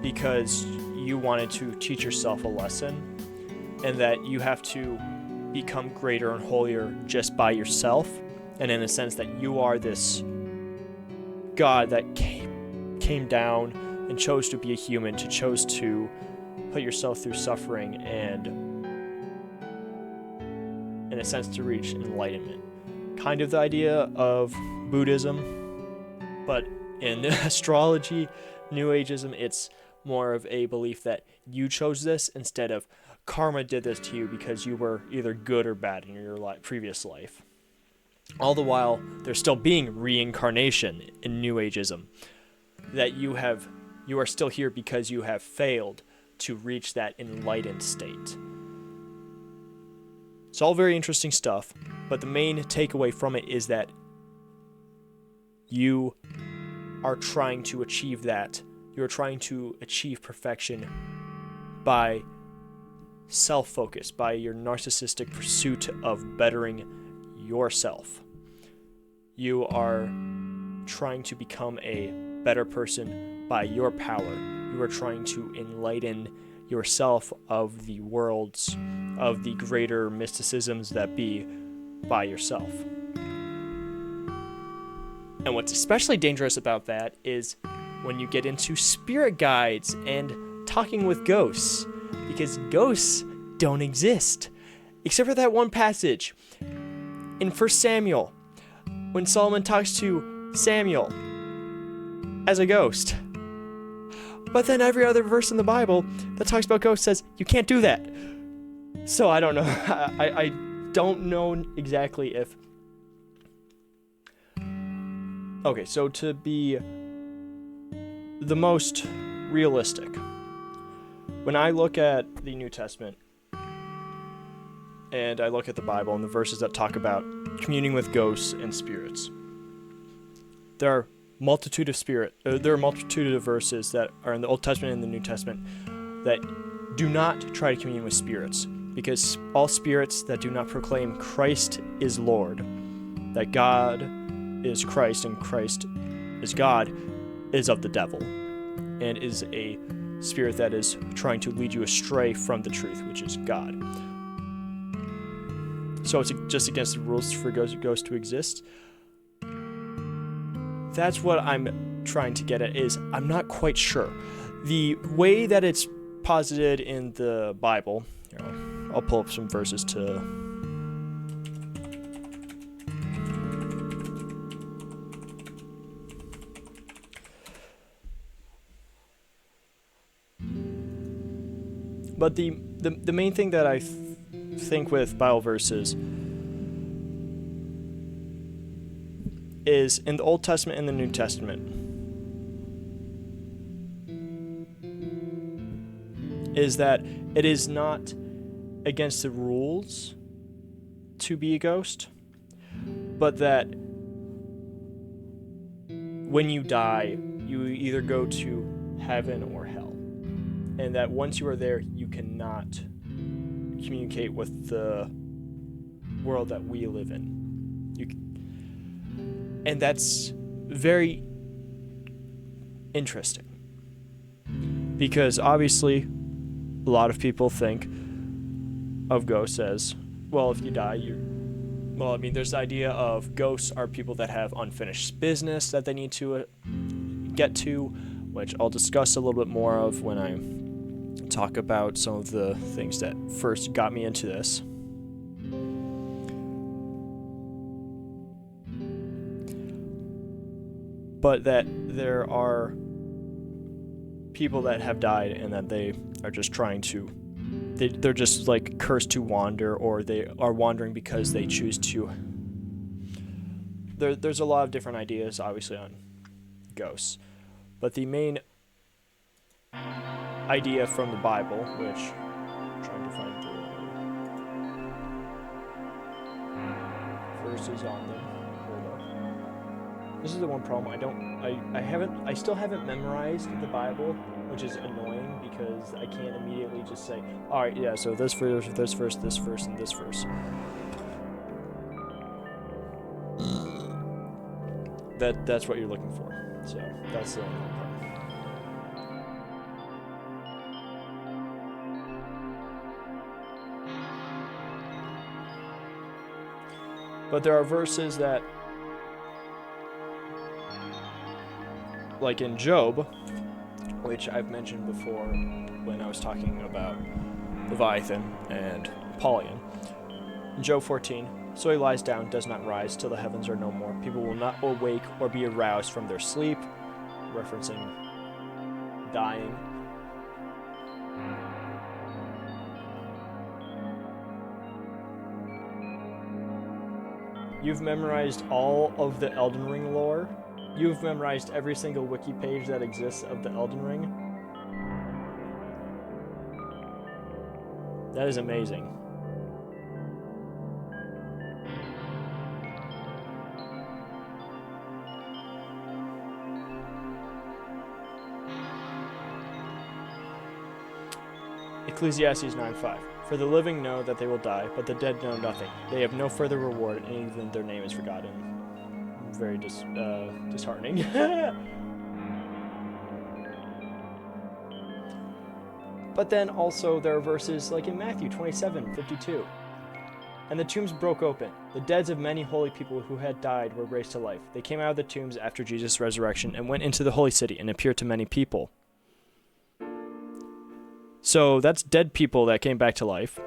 because you wanted to teach yourself a lesson, and that you have to become greater and holier just by yourself, and in a sense that you are this God that came down and chose to be a human, chose to put yourself through suffering and, in a sense, to reach enlightenment. Kind of the idea of Buddhism, but in astrology, New Ageism, it's more of a belief that you chose this instead of karma did this to you because you were either good or bad in your previous life. All the while, there's still being reincarnation in New Ageism, that you are still here because you have failed to reach that enlightened state. It's all very interesting stuff, but the main takeaway from it is that you are trying to achieve that. You're trying to achieve perfection by self-focus, by your narcissistic pursuit of bettering yourself. You are trying to become a better person by your power. You are trying to enlighten yourself of the worlds, of the greater mysticisms that be by yourself. And what's especially dangerous about that is when you get into spirit guides and talking with ghosts, because ghosts don't exist, except for that one passage. in 1 Samuel, when Solomon talks to Samuel as a ghost. But then every other verse in the Bible that talks about ghosts says you can't do that. So I don't know. I don't know exactly if... Okay, so to be the most realistic, when I look at the New Testament and I look at the Bible and the verses that talk about communing with ghosts and spirits, there are a multitude of verses that are in the Old Testament and the New Testament that do not try to commune with spirits, because all spirits that do not proclaim Christ is Lord, that God is Christ and Christ is God, is of the devil, and is a spirit that is trying to lead you astray from the truth, which is God. So it's just against the rules for ghosts to exist. That's what I'm trying to get at, is I'm not quite sure. The way that it's posited in the Bible, I'll pull up some verses to... But the main thing that I think with Bible verses is in the Old Testament and the New Testament is that it is not against the rules to be a ghost, but that when you die, you either go to heaven or hell. And that once you are there, you cannot communicate with the world that we live in. And that's very interesting. Because obviously, a lot of people think of ghosts as, well, if you die, there's the idea of ghosts are people that have unfinished business that they need to get to, which I'll discuss a little bit more of when I talk about some of the things that first got me into this. But that there are people that have died and that they are just trying to, they're just like cursed to wander, or they are wandering because they choose to. There's a lot of different ideas, obviously, on ghosts. But the main idea from the Bible, which I'm trying to find the verses on them. Hold up. This is the one problem. I still haven't memorized the Bible, which is annoying because I can't immediately just say, all right, yeah, so this verse, and this verse. That's what you're looking for. So that's the only part. But there are verses that, like in Job, which I've mentioned before when I was talking about Leviathan and Apollyon. In Job 14, so he lies down, does not rise till the heavens are no more. People will not awake or be aroused from their sleep, referencing dying. You've memorized all of the Elden Ring lore. You've memorized every single wiki page that exists of the Elden Ring. That is amazing. Ecclesiastes 9:5. For the living know that they will die, but the dead know nothing. They have no further reward, and even their name is forgotten. Very disheartening. But then also there are verses like in Matthew 27:52. And the tombs broke open. The deads of many holy people who had died were raised to life. They came out of the tombs after Jesus' resurrection and went into the holy city and appeared to many people. So that's dead people that came back to life.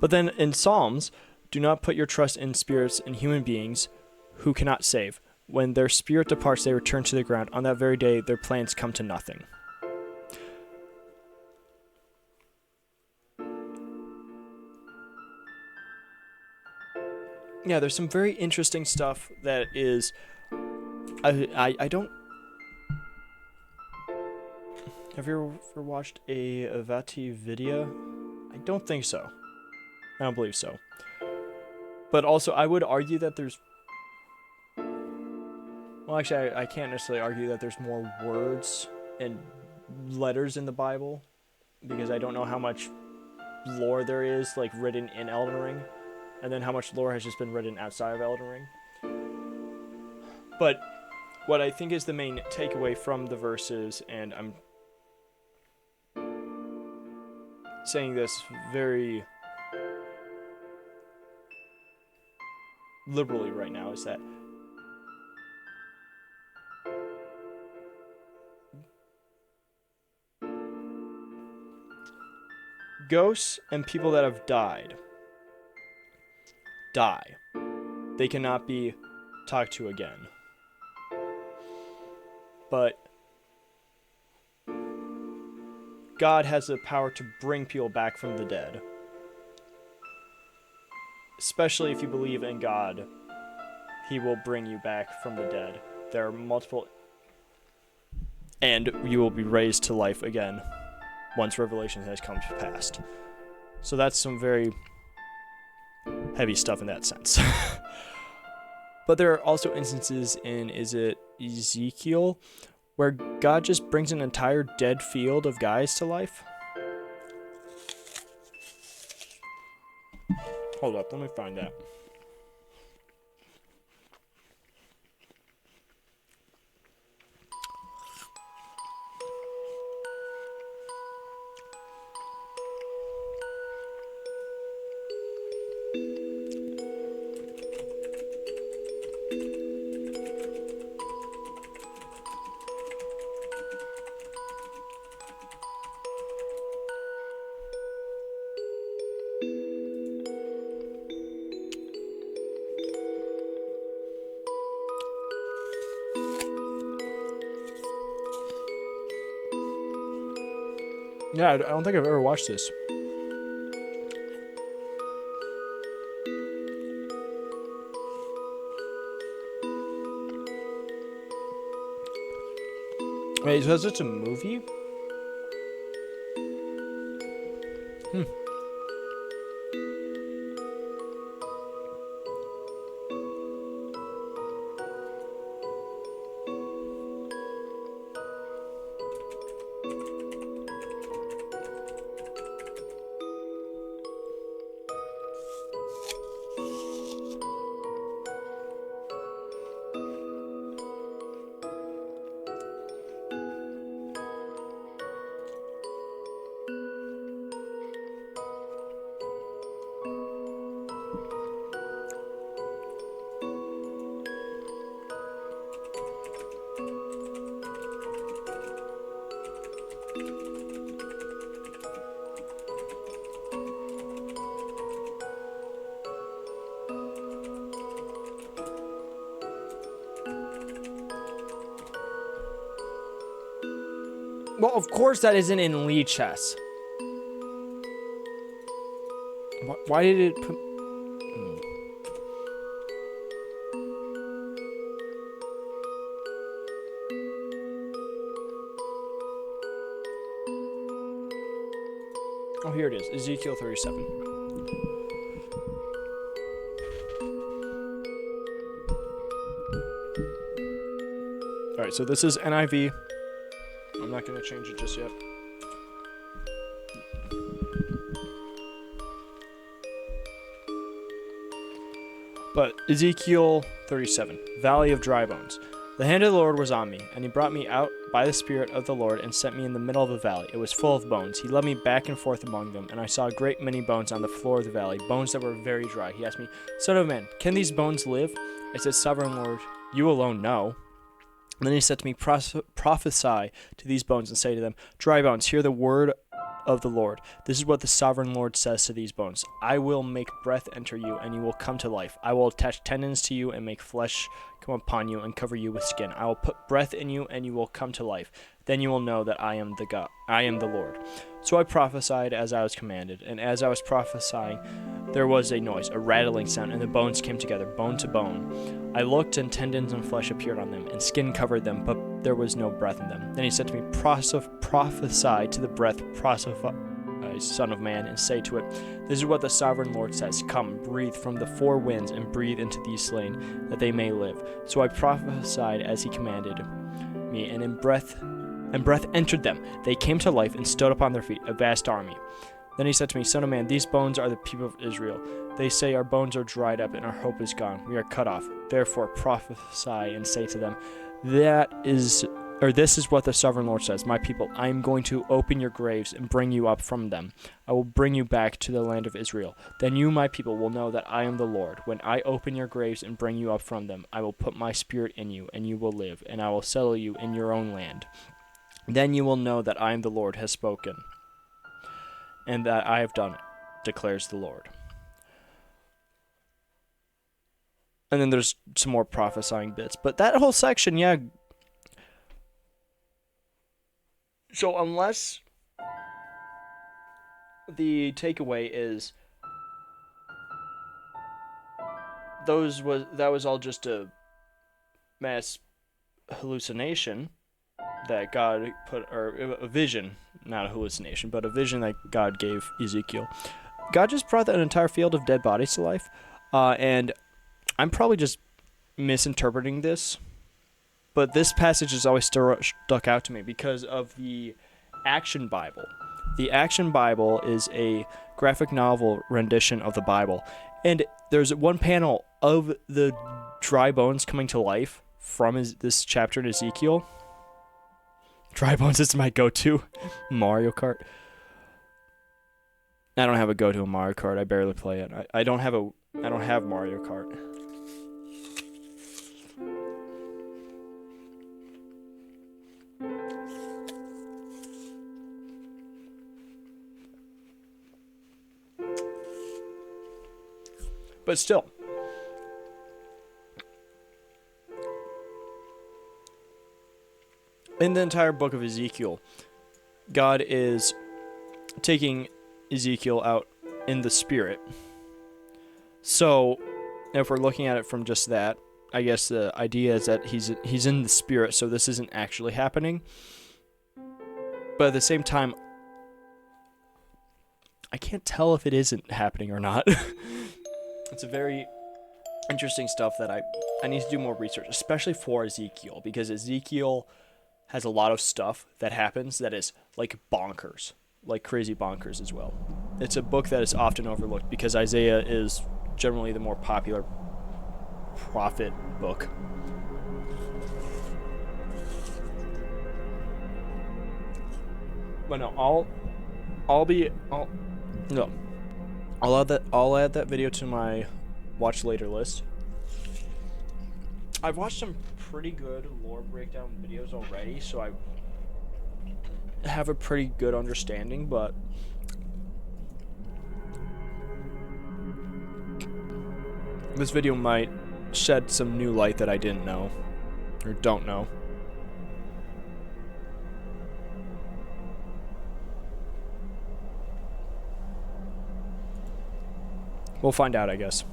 But then in Psalms, do not put your trust in spirits and human beings who cannot save. When their spirit departs, they return to the ground. On that very day, their plans come to nothing. Yeah, there's some very interesting stuff that is... I don't... Have you ever watched a Vati video? I don't think so. I don't believe so. But also, I would argue that there's... Well, actually, I can't necessarily argue that there's more words and letters in the Bible, because I don't know how much lore there is, like, written in Elden Ring, and then how much lore has just been written outside of Elden Ring. But what I think is the main takeaway from the verses, and I'm saying this very liberally right now, is that ghosts and people that have died die. They cannot be talked to again. But God has the power to bring people back from the dead. Especially if you believe in God, He will bring you back from the dead. There are multiple... And you will be raised to life again once Revelation has come to pass. So that's some very heavy stuff in that sense. But there are also instances in, is it Ezekiel, where God just brings an entire dead field of guys to life? Hold up, let me find that. Yeah, I don't think I've ever watched this. Wait, so is this a movie? Well, of course that isn't in Lee chess. Why did it put... Oh, here it is. Ezekiel 37. Alright, so this is NIV. I'm not going to change it just yet. But Ezekiel 37, Valley of Dry Bones. The hand of the Lord was on me, and He brought me out by the Spirit of the Lord and set me in the middle of a valley. It was full of bones. He led me back and forth among them, and I saw a great many bones on the floor of the valley, bones that were very dry. He asked me, Son of man, can these bones live? I said, Sovereign Lord, you alone know. And then He said to me, prophesy to these bones and say to them, Dry bones, hear the word of the Lord. This is what the sovereign Lord says to these bones. I will make breath enter you, and you will come to life. I will attach tendons to you and make flesh come upon you and cover you with skin. I will put breath in you, and you will come to life. Then you will know that I am the God. I am the Lord. So I prophesied as I was commanded, and as I was prophesying, there was a noise, a rattling sound, and the bones came together, bone to bone. I looked, and tendons and flesh appeared on them, and skin covered them, but there was no breath in them. Then he said to me, prophesy to the breath, prophesy, Son of Man, and say to it, this is what the sovereign Lord says. Come, breathe from the four winds, and breathe into these slain, that they may live. So I prophesied as he commanded me, and breath entered them. They came to life and stood up on their feet, a vast army. Then he said to me, Son of man, these bones are the people of Israel. They say, our bones are dried up, and our hope is gone. We are cut off. Therefore prophesy and say to them, this is what the sovereign Lord says. My people, I am going to open your graves and bring you up from them. I will bring you back to the land of Israel. Then you, my people, will know that I am the Lord. When I open your graves and bring you up from them, I will put my spirit in you, and you will live, and I will settle you in your own land. Then you will know that I am the Lord has spoken, and that I have done it, declares the Lord. And then there's some more prophesying bits. But that whole section, yeah. So unless the takeaway is that was all just a mass hallucination that God put, or a vision, not a hallucination, but a vision that God gave Ezekiel. God just brought an entire field of dead bodies to life, and I'm probably just misinterpreting this, but this passage has always stuck out to me because of the Action Bible. The Action Bible is a graphic novel rendition of the Bible, and there's one panel of the dry bones coming to life from this chapter in Ezekiel. Dry bones is my go-to Mario Kart. I don't have a go-to in Mario Kart. I barely play it. I don't have Mario Kart. But still, in the entire book of Ezekiel, God is taking Ezekiel out in the spirit. So, if we're looking at it from just that, I guess the idea is that he's in the spirit, so this isn't actually happening. But at the same time, I can't tell if it isn't happening or not. It's a very interesting stuff that I need to do more research, especially for Ezekiel, because Ezekiel has a lot of stuff that happens that is like bonkers, like crazy bonkers as well. It's a book that is often overlooked because Isaiah is generally the more popular prophet book. But no, I'll add that video to my watch later list. I've watched some pretty good lore breakdown videos already, so I have a pretty good understanding, but this video might shed some new light that I didn't know, or don't know. We'll find out, I guess.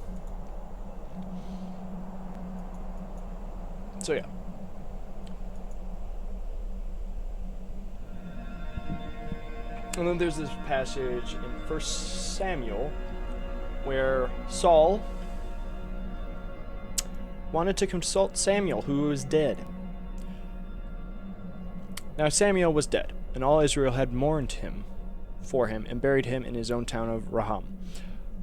So yeah. And then there's this passage in 1 Samuel where Saul wanted to consult Samuel, who was dead. Now Samuel was dead, and all Israel had mourned for him and buried him in his own town of Raham.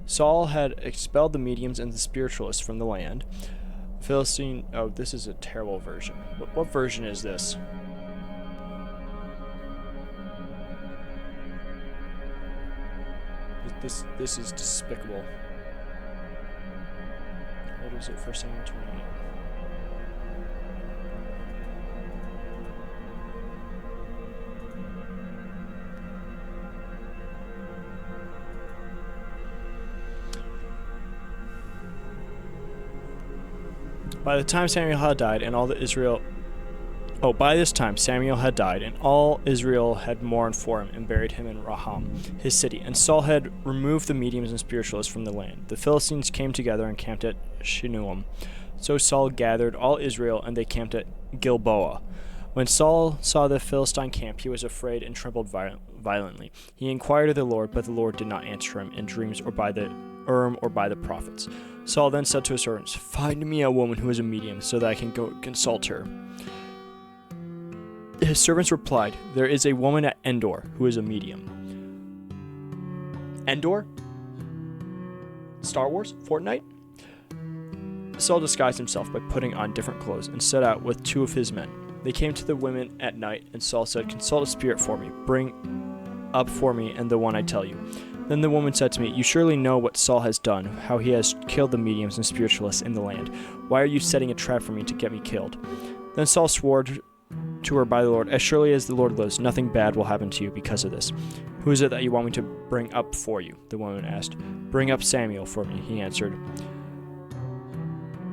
Saul had expelled the mediums and the spiritualists from the land. Philistine. Oh, this is a terrible version. What version is this? This is despicable. What is it? 1 Samuel 28. By the time Samuel had died, and all the Israel... Oh, by this time Samuel had died, and all Israel had mourned for him and buried him in Raham, his city. And Saul had removed the mediums and spiritualists from the land. The Philistines came together and camped at Shinuam. So Saul gathered all Israel, and they camped at Gilboa. When Saul saw the Philistine camp, he was afraid and trembled violently. He inquired of the Lord, but the Lord did not answer him in dreams or by the Urim or by the prophets. Saul then said to his servants, "Find me a woman who is a medium, so that I can go consult her." His servants replied, "There is a woman at Endor who is a medium." Endor? Star Wars? Fortnite? Saul disguised himself by putting on different clothes and set out with 2 of his men. They came to the women at night, and Saul said, "Consult a spirit for me. Bring up for me and the one I tell you." Then the woman said to me, "You surely know what Saul has done, how he has killed the mediums and spiritualists in the land. Why are you setting a trap for me to get me killed?" Then Saul swore to her by the Lord, "As surely as the Lord lives, nothing bad will happen to you because of this." "Who is it that you want me to bring up for you?" the woman asked. "Bring up Samuel for me," he answered.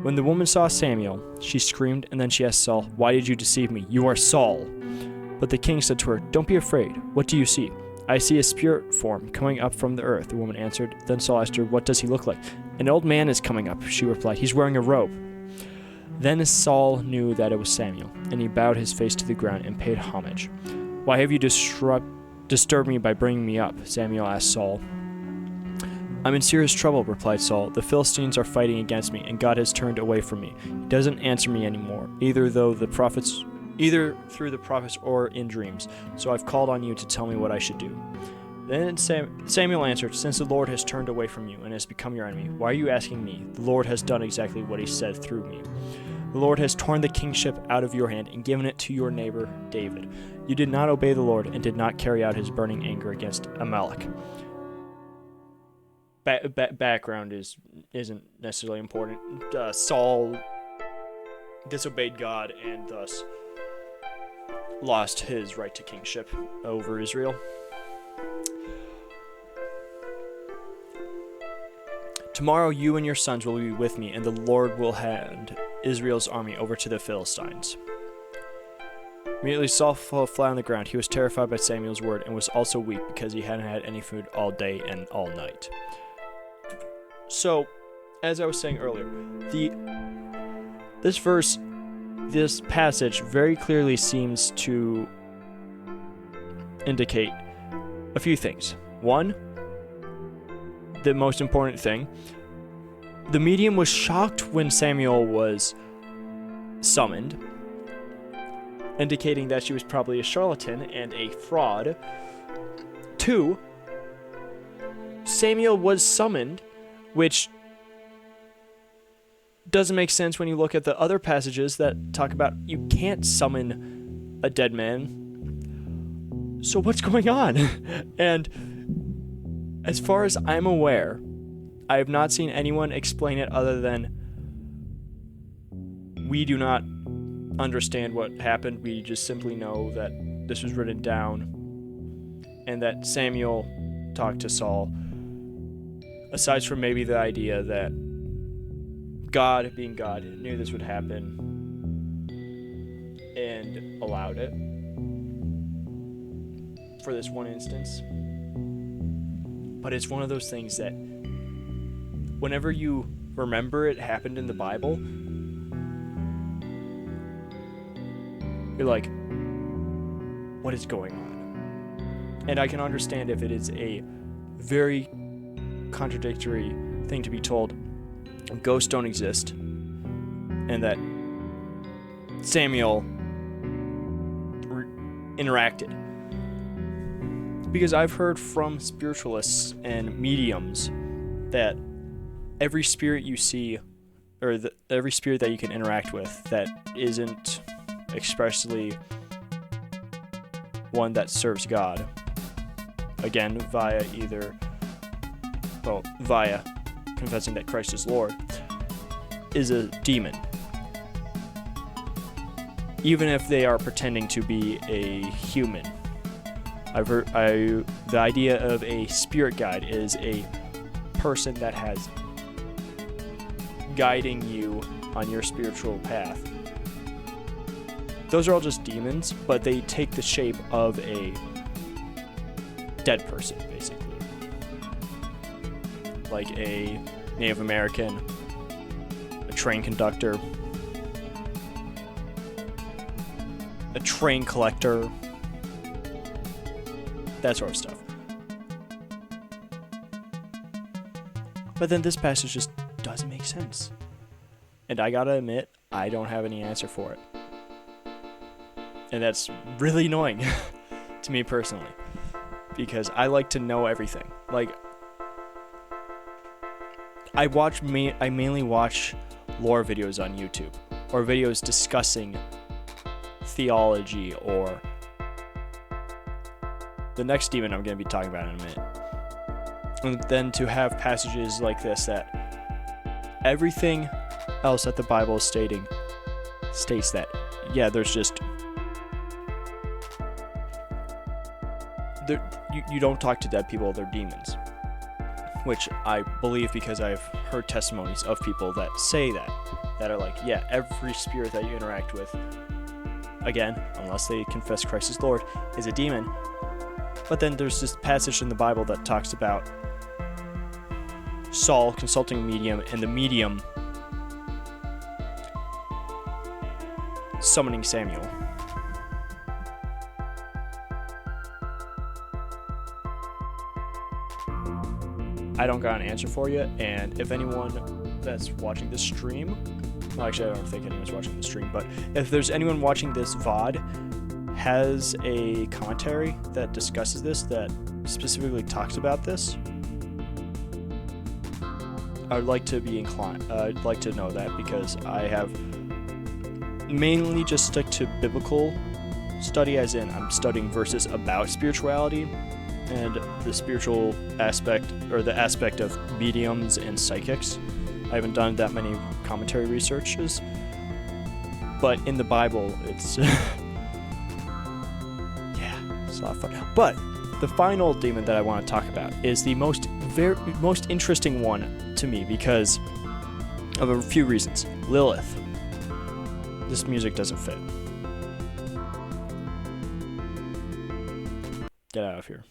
When the woman saw Samuel, she screamed, and then she asked Saul, "Why did you deceive me? You are Saul." But the king said to her, "Don't be afraid. What do you see?" "I see a spirit form coming up from the earth," the woman answered. Then Saul asked her, "What does he look like?" "An old man is coming up," she replied. "He's wearing a robe." Then Saul knew that it was Samuel, and he bowed his face to the ground and paid homage. "Why have you disturbed me by bringing me up?" Samuel asked Saul. "I'm in serious trouble," replied Saul. "The Philistines are fighting against me, and God has turned away from me. He doesn't answer me anymore, either through the prophets or in dreams. So I've called on you to tell me what I should do." Then Samuel answered, "Since the Lord has turned away from you and has become your enemy, why are you asking me? The Lord has done exactly what he said through me. The Lord has torn the kingship out of your hand and given it to your neighbor David. You did not obey the Lord and did not carry out his burning anger against Amalek." Background isn't necessarily important. Saul disobeyed God and thus lost his right to kingship over Israel. "Tomorrow you and your sons will be with me, and the Lord will hand Israel's army over to the Philistines." Immediately Saul fell flat on the ground. He was terrified by Samuel's word and was also weak because he hadn't had any food all day and all night. So, as I was saying earlier, this passage very clearly seems to indicate a few things. One, the most important thing, the medium was shocked when Samuel was summoned, indicating that she was probably a charlatan and a fraud. Two, Samuel was summoned, which doesn't make sense when you look at the other passages that talk about you can't summon a dead man. So what's going on? And as far as I'm aware, I have not seen anyone explain it other than we do not understand what happened. We just simply know that this was written down and that Samuel talked to Saul. Aside from maybe the idea that God, being God, knew this would happen and allowed it for this one instance. But it's one of those things that whenever you remember it happened in the Bible, you're like, what is going on? And I can understand if it is a very contradictory thing to be told ghosts don't exist and that Samuel interacted, because I've heard from spiritualists and mediums that every spirit you see or every spirit that you can interact with that isn't expressly one that serves God, again via confessing that Christ is Lord, is a demon. Even if they are pretending to be a human. I've heard the idea of a spirit guide is a person that has guiding you on your spiritual path. Those are all just demons, but they take the shape of a dead person, basically. Like a Native American, a train conductor, a train collector, that sort of stuff. But then this passage just doesn't make sense. And I gotta admit, I don't have any answer for it. And that's really annoying to me personally, because I like to know everything. Like, I mainly watch lore videos on YouTube, or videos discussing theology, or the next demon I'm going to be talking about in a minute. And then to have passages like this that everything else that the Bible is stating states that, yeah, there's just... You don't talk to dead people, they're demons. Which I believe because I've heard testimonies of people that say that are like, yeah, every spirit that you interact with, again, unless they confess Christ as Lord, is a demon. But then there's this passage in the Bible that talks about Saul consulting a medium, and the medium summoning Samuel. I don't got an answer for you, and if anyone that's watching this stream, well, actually I don't think anyone's watching the stream, but if there's anyone watching this VOD has a commentary that discusses this, that specifically talks about this, I'd like to be inclined, I'd like to know that, because I have mainly just stuck to biblical study, as in I'm studying verses about spirituality, and the spiritual aspect, or the aspect of mediums and psychics. I haven't done that many commentary researches, but in the Bible, it's yeah, it's a lot of fun. But the final demon that I want to talk about is the most interesting one to me because of a few reasons. Lilith. This music doesn't fit. Get out of here.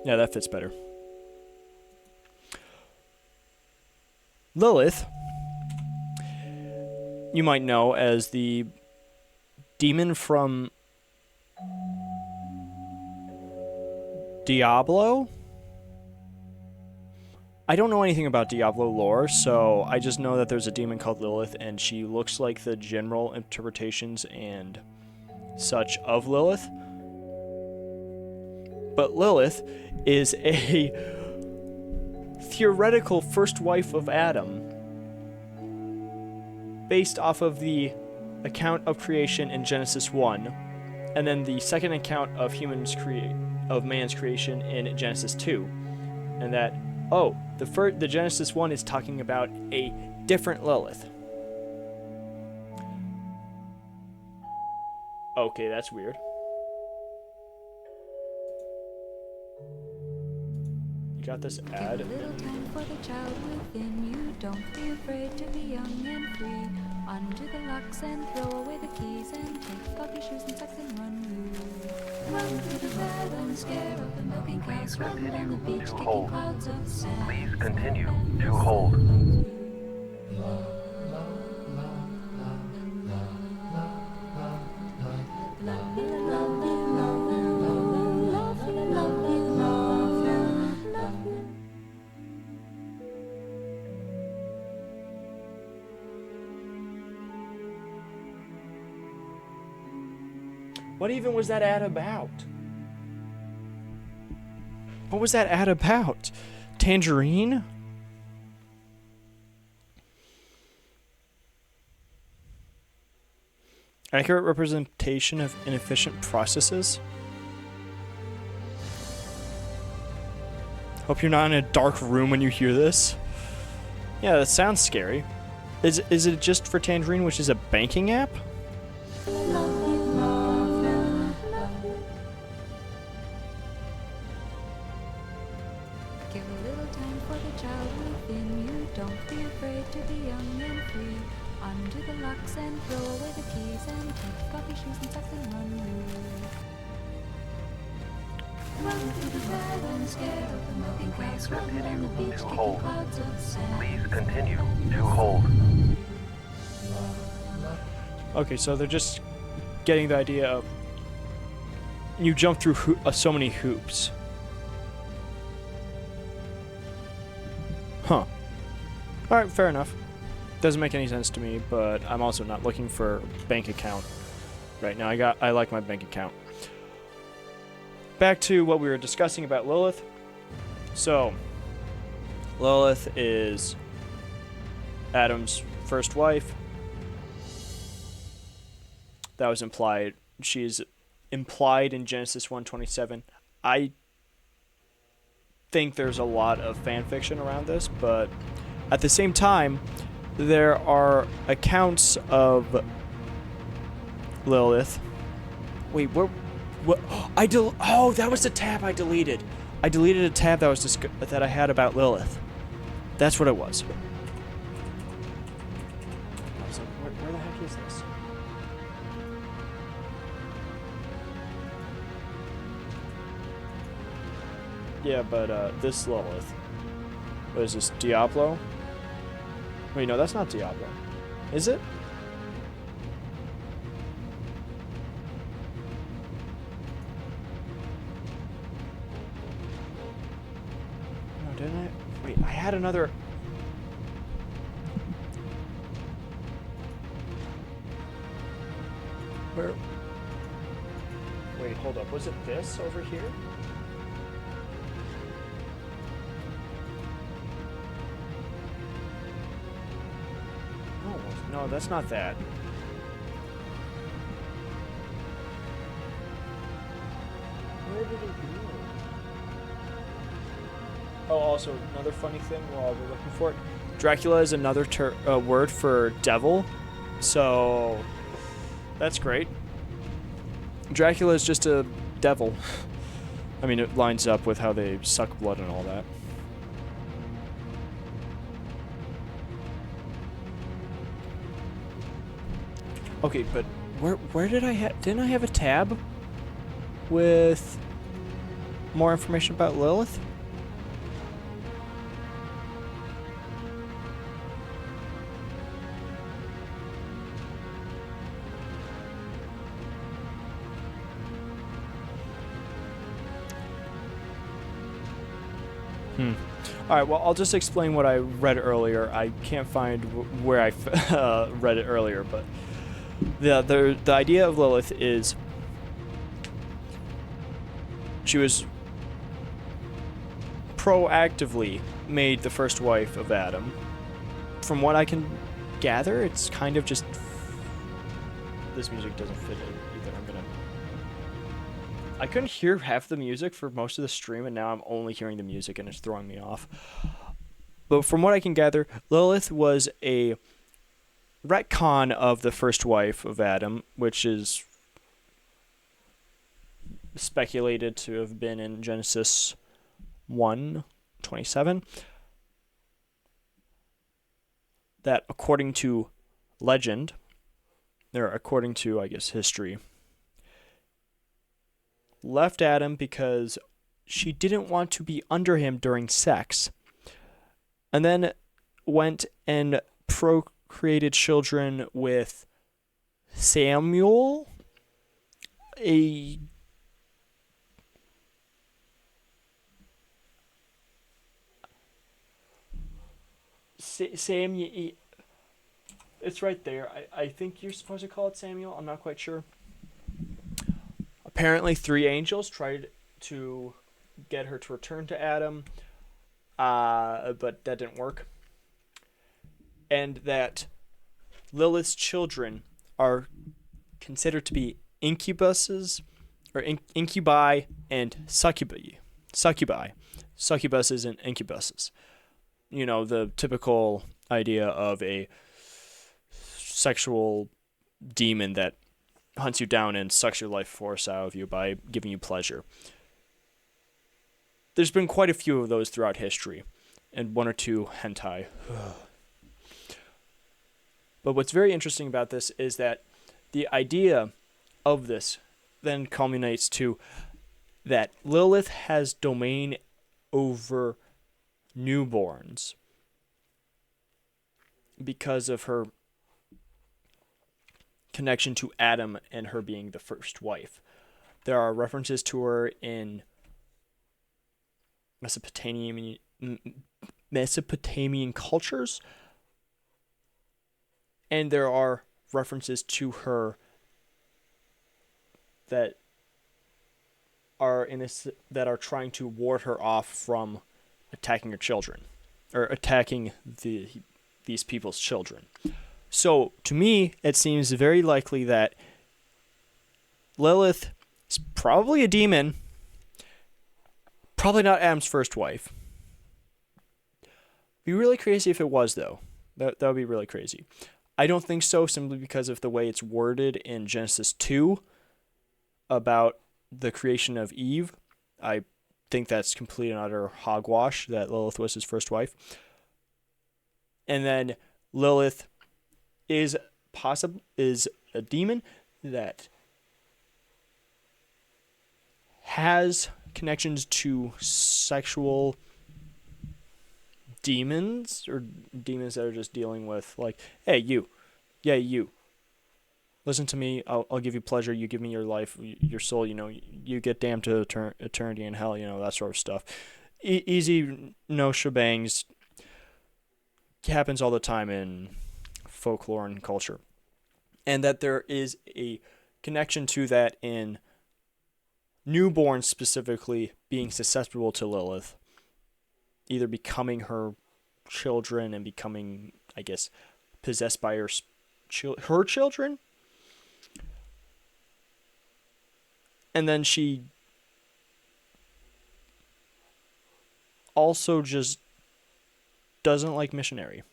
Yeah, that fits better. Lilith, you might know as the demon from Diablo? I don't know anything about Diablo lore, so I just know that there's a demon called Lilith, and she looks like the general interpretations and such of Lilith. But Lilith is a theoretical first wife of Adam, based off of the account of creation in Genesis 1, and then the second account of man's creation in Genesis 2, and that the Genesis 1 is talking about a different Lilith. Okay, that's weird. Got this ad. Take a little time for the child within you. Don't be afraid to be young and free. Undo the locks and throw away the keys, and take off your shoes and socks and run. Run through the meadows, scare up the milking cows. Run down the beach, kicking clouds of sand. Please continue to hold. What even was that ad about? What was that ad about? Tangerine? Accurate representation of inefficient processes? Hope you're not in a dark room when you hear this. Yeah, that sounds scary. Is it just for Tangerine, which is a banking app? locks and throw away the keys and take off your shoes and socks and run loose. Run through the fire and scare of the milking cows, run on the beach, kicking hold. clouds of sand. Please continue to hold. Okay, so they're just getting the idea of you jump through so many hoops. Huh. Alright, fair enough. Doesn't make any sense to me, but I'm also not looking for a bank account right now. I like my bank account. Back to what we were discussing about Lilith. So, Lilith is Adam's first wife. That was implied. She's implied in Genesis 1:27. I think there's a lot of fan fiction around this, but at the same time, there are accounts of Lilith. Wait, what? Oh, that was the tab I deleted. I deleted a tab that was that I had about Lilith. That's what it was. I was like, where the heck is this? Yeah, but this Lilith. What is this? Diablo? Wait, no, that's not Diablo. Is it? No, didn't I? Wait, I had another... Where? Wait, hold up. Was it this over here? No, that's not that. Where did it go? Oh, also, another funny thing while we're looking for it. Dracula is another word for devil, so that's great. Dracula is just a devil. I mean, it lines up with how they suck blood and all that. Okay, but where did I have... Didn't I have a tab with more information about Lilith? Alright, well, I'll just explain what I read earlier. I can't find where I read it earlier, but... The idea of Lilith is she was proactively made the first wife of Adam. From what I can gather, it's kind of just... This music doesn't fit in either. I couldn't hear half the music for most of the stream, and now I'm only hearing the music, and it's throwing me off. But from what I can gather, Lilith was a retcon of the first wife of Adam, which is speculated to have been in Genesis 1:27. That according to legend, or according to, I guess, history, left Adam because she didn't want to be under him during sex, and then went and procreated children with Samuel, Samuel. It's right there. I think you're supposed to call it Samuel. I'm not quite sure. Apparently, 3 angels tried to get her to return to Adam, but that didn't work. And that Lilith's children are considered to be incubuses, or incubi and succubi. Succubuses and incubuses. You know, the typical idea of a sexual demon that hunts you down and sucks your life force out of you by giving you pleasure. There's been quite a few of those throughout history, and 1 or 2 hentai. But what's very interesting about this is that the idea of this then culminates to that Lilith has domain over newborns because of her connection to Adam and her being the first wife. There are references to her in Mesopotamian cultures, and there are references to her that are that are trying to ward her off from attacking her children, or attacking these people's children. So to me, it seems very likely that Lilith is probably a demon, probably not Adam's first wife. Be really crazy if it was, though. That would be really crazy. I don't think so, simply because of the way it's worded in Genesis 2 about the creation of Eve. I think that's complete and utter hogwash that Lilith was his first wife. And then Lilith is a demon that has connections to sexual demons, or demons that are just dealing with, like, hey, you, listen to me, I'll give you pleasure, you give me your life, your soul, you get damned to eternity in hell, that sort of stuff. Easy, no shebangs, happens all the time in folklore and culture. And that there is a connection to that in newborns specifically being susceptible to Lilith, either becoming her children and becoming, I guess, possessed by her children. And then she also just doesn't like missionary.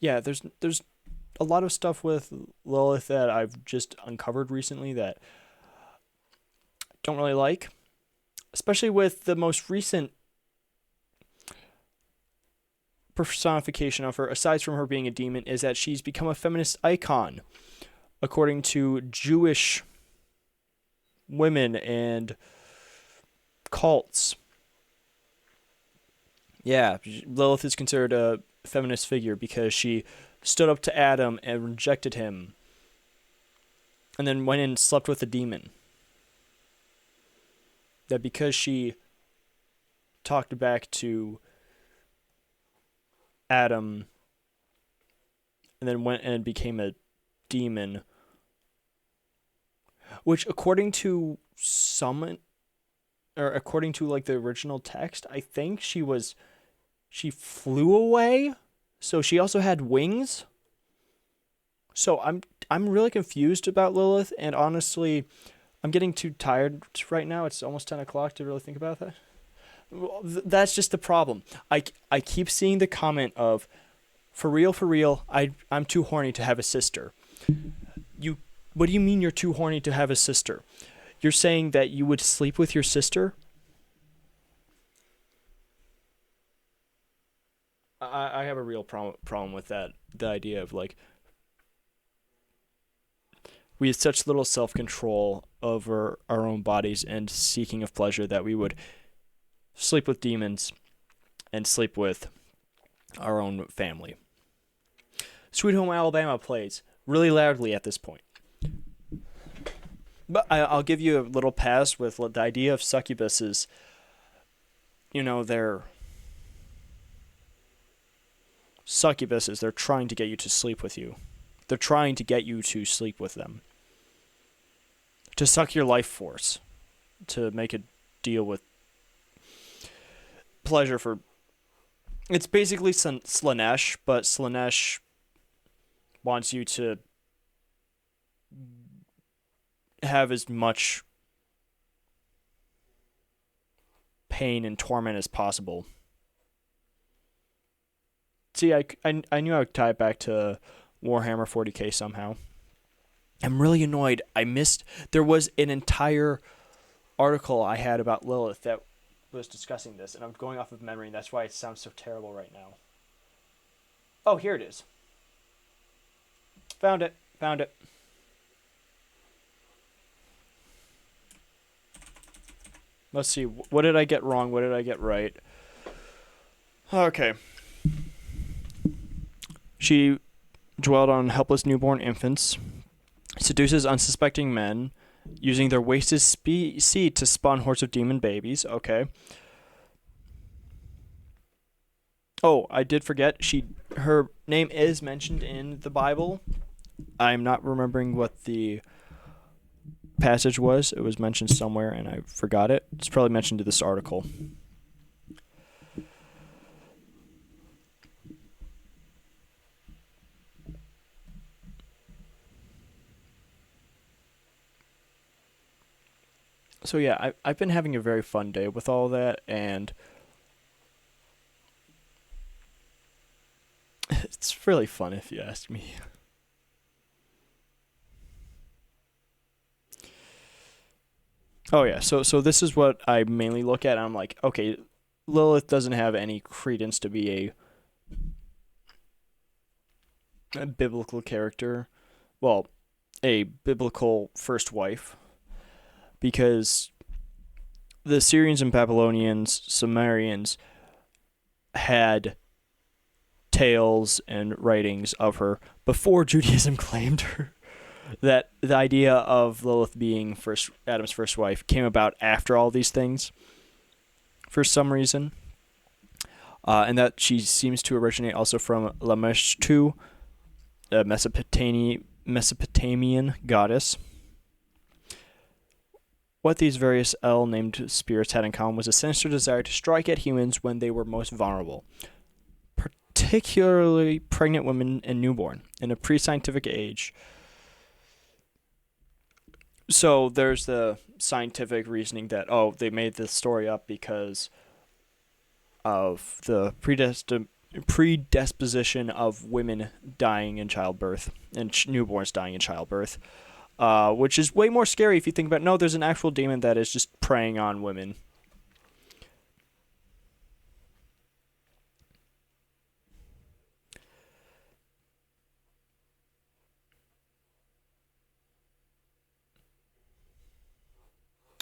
Yeah, there's a lot of stuff with Lilith that I've just uncovered recently that I don't really like, especially with the most recent personification of her, aside from her being a demon, is that she's become a feminist icon, according to Jewish women and cults. Yeah, Lilith is considered a feminist figure because she stood up to Adam and rejected him, and then went and slept with a demon. That because she talked back to Adam and then went and became a demon, which according to according to like the original text, I think she flew away, so she also had wings. So I'm really confused about Lilith, and honestly, I'm getting too tired right now. It's almost 10 o'clock to really think about that. That's just the problem. I keep seeing the comment of, for real, I'm too horny to have a sister. What do you mean you're too horny to have a sister? You're saying that you would sleep with your sister? I have a real problem with that. The idea of, like, we have such little self-control over our own bodies and seeking of pleasure that we would sleep with demons and sleep with our own family. Sweet Home Alabama plays really loudly at this point. But I'll give you a little pass with the idea of succubuses. They're succubuses. They're trying to get you to sleep with you. They're trying to get you to sleep with them. To suck your life force. To make a deal with pleasure for... It's basically Slanesh, but Slanesh wants you to have as much pain and torment as possible. See, I knew I would tie it back to Warhammer 40k somehow. I'm really annoyed. There was an entire article I had about Lilith that was discussing this, and I'm going off of memory, and that's why it sounds so terrible right now. Oh, here it is. Found it. Found it. Let's see. What did I get wrong? What did I get right? Okay. She dwelled on helpless newborn infants, seduces unsuspecting men, using their wasted seed to spawn hordes of demon babies. Okay. Oh, I did forget. Her name is mentioned in the Bible. I'm not remembering what the passage was. It was mentioned somewhere, and I forgot it. It's probably mentioned in this article. So yeah, I've been having a very fun day with all that, and it's really fun if you ask me. Oh yeah, so this is what I mainly look at. And I'm like, okay, Lilith doesn't have any credence to be a biblical character. Well, a biblical first wife, because the Syrians and Babylonians, Sumerians had tales and writings of her before Judaism claimed her. That the idea of Lilith being Adam's first wife came about after all these things for some reason. And that she seems to originate also from Lameshtu, a Mesopotamian goddess. What these various El-named spirits had in common was a sinister desire to strike at humans when they were most vulnerable, particularly pregnant women and newborn, in a pre-scientific age. So there's the scientific reasoning that, oh, they made this story up because of the predisposition of women dying in childbirth and newborns dying in childbirth, which is way more scary if you think about it. No, there's an actual demon that is just preying on women.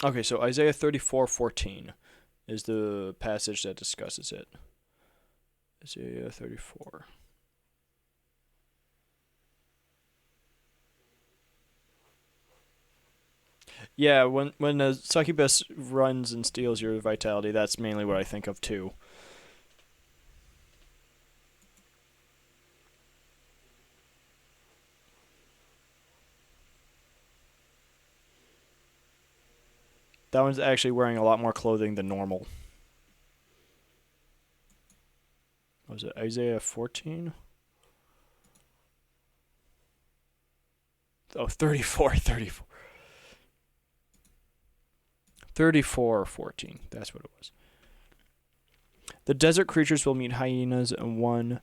Okay, so Isaiah 34:14 is the passage that discusses it. Isaiah 34. Yeah, when the succubus runs and steals your vitality, that's mainly what I think of too. That one's actually wearing a lot more clothing than normal. What was it, Isaiah 14? Oh, 34, 34. 34:14. That's what it was. The desert creatures will meet hyenas, and one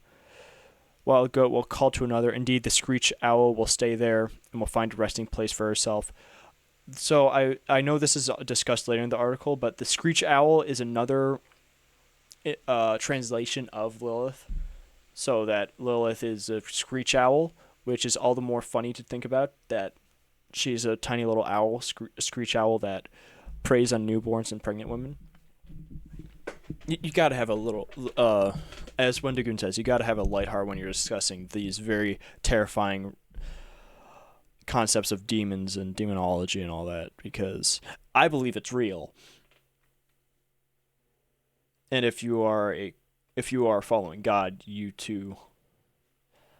wild goat will call to another. Indeed, the screech owl will stay there and will find a resting place for herself. So I know this is discussed later in the article, but the screech owl is another translation of Lilith. So that Lilith is a screech owl, which is all the more funny to think about, that she's a tiny little owl, screech owl that preys on newborns and pregnant women. You got to have a little, as Wendigoon says, you got to have a light heart when you're discussing these very terrifying concepts of demons and demonology and all that, because I believe it's real. And if you are following God, you too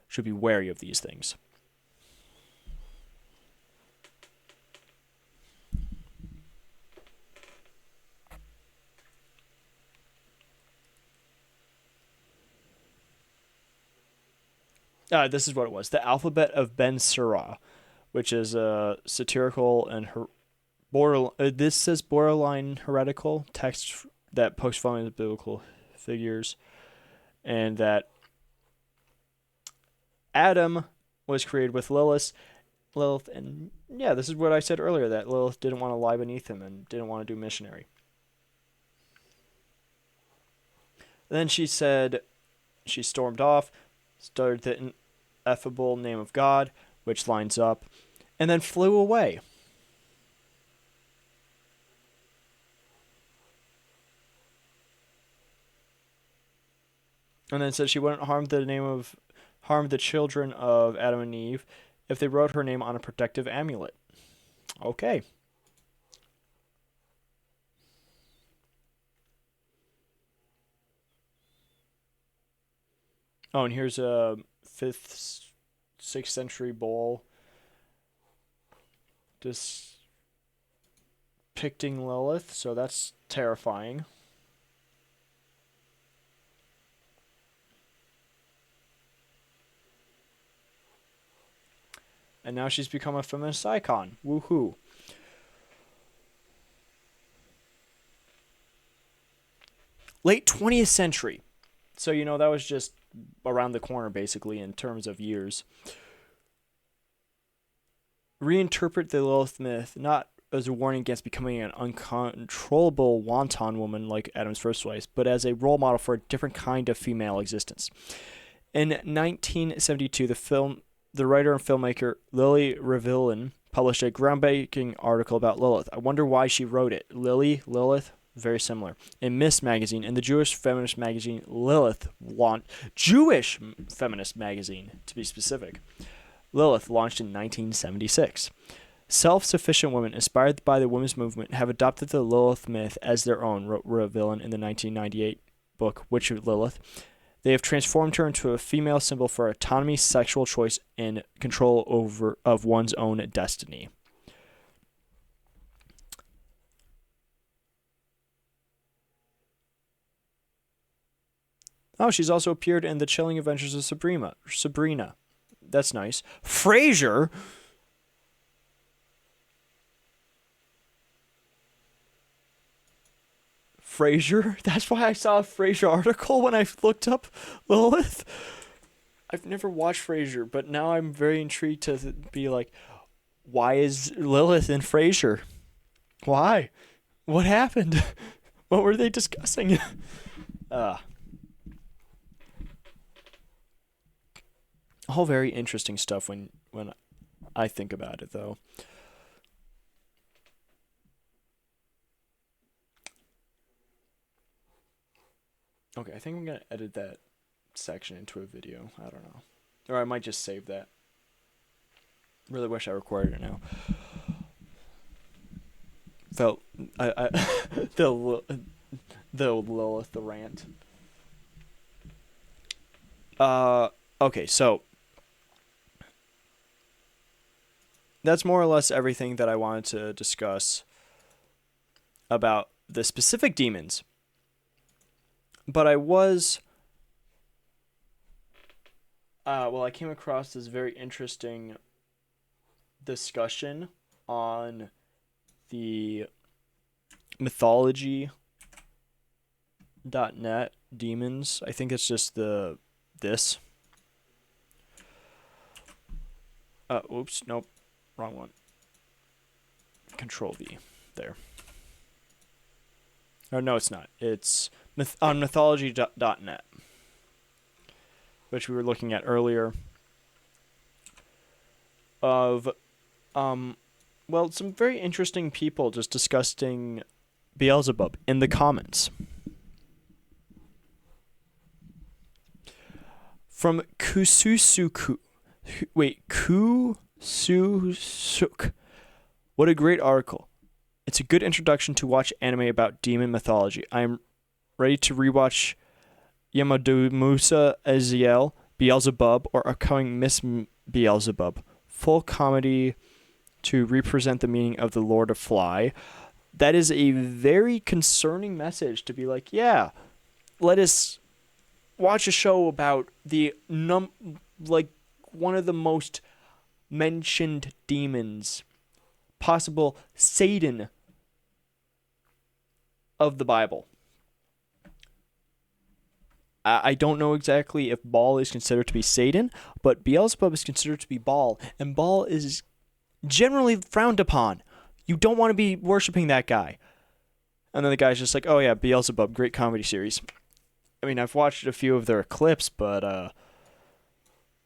should be wary of these things. This is what it was. The alphabet of Ben Sirah, which is a satirical and this says borderline heretical text that pokes fun at biblical figures, and that Adam was created with Lilith, and yeah, this is what I said earlier, that Lilith didn't want to lie beneath him and didn't want to do missionary. And then she said, she stormed off. stuttered the ineffable name of God, which lines up, and then flew away. And then said she wouldn't harm the children of Adam and Eve if they wrote her name on a protective amulet. Okay. Oh, and here's a 5th, 6th century bowl depicting Lilith, so that's terrifying. And now she's become a feminist icon. Woohoo. Late 20th century. So, that was just around the corner, basically, in terms of years. Reinterpret the Lilith myth not as a warning against becoming an uncontrollable wanton woman like Adam's first wife, but as a role model for a different kind of female existence. In 1972, the writer and filmmaker Lily Revillin published a groundbreaking article about Lilith. I wonder why she wrote it. Lilith, very similar. In Miss magazine, and the Jewish feminist magazine Jewish feminist magazine, to be specific. Lilith launched in 1976. Self-sufficient women inspired by the women's movement have adopted the Lilith myth as their own, wrote Revillin in the 1998 book Witch of Lilith. They have transformed her into a female symbol for autonomy, sexual choice, and control of one's own destiny. Oh, she's also appeared in The Chilling Adventures of Sabrina. That's nice. Frasier? That's why I saw a Frasier article when I looked up Lilith. I've never watched Frasier, but now I'm very intrigued to be like, why is Lilith in Frasier? Why? What happened? What were they discussing? All very interesting stuff when I think about it, though. Okay, I think I'm going to edit that section into a video. I don't know. Or I might just save that. Really wish I recorded it now. The Lilith, the rant. Okay, so that's more or less everything that I wanted to discuss about the specific demons. But I came across this very interesting discussion on the mythology.net demons. I think it's just this. Oops, nope, wrong one. Control V, there. Oh, no, it's not. It's on mythology.net, which we were looking at earlier. Of, some very interesting people just discussing Beelzebub in the comments. From Kususuk. What a great article. It's a good introduction to watch anime about demon mythology. I am ready to rewatch Yamamusa Aziel, Beelzebub, or upcoming Miss Beelzebub. Full comedy to represent the meaning of the Lord of Fly. That is a very concerning message to be like, yeah, let us watch a show about the one of the most mentioned demons, possible Satan of the Bible. I don't know exactly if Baal is considered to be Satan, but Beelzebub is considered to be Baal, and Baal is generally frowned upon. You don't want to be worshiping that guy. And then the guy's just like, oh yeah, Beelzebub, great comedy series. I mean, I've watched a few of their clips, but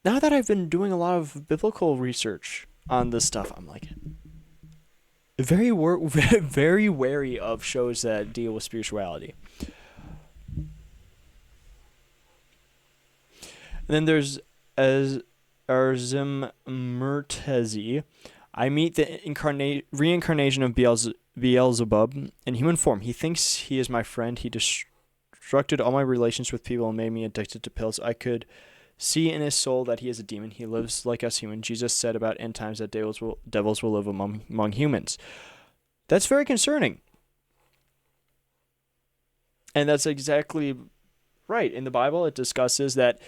now that I've been doing a lot of biblical research on this stuff, I'm like very wary of shows that deal with spirituality. And then there's as Arzim Murtezi. I meet the reincarnation of Beelzebub in human form. He thinks he is my friend. He destructed all my relations with people and made me addicted to pills. I could see in his soul that he is a demon. He lives like us humans. Jesus said about end times that devils will live among humans. That's very concerning. And that's exactly right. In the Bible, it discusses that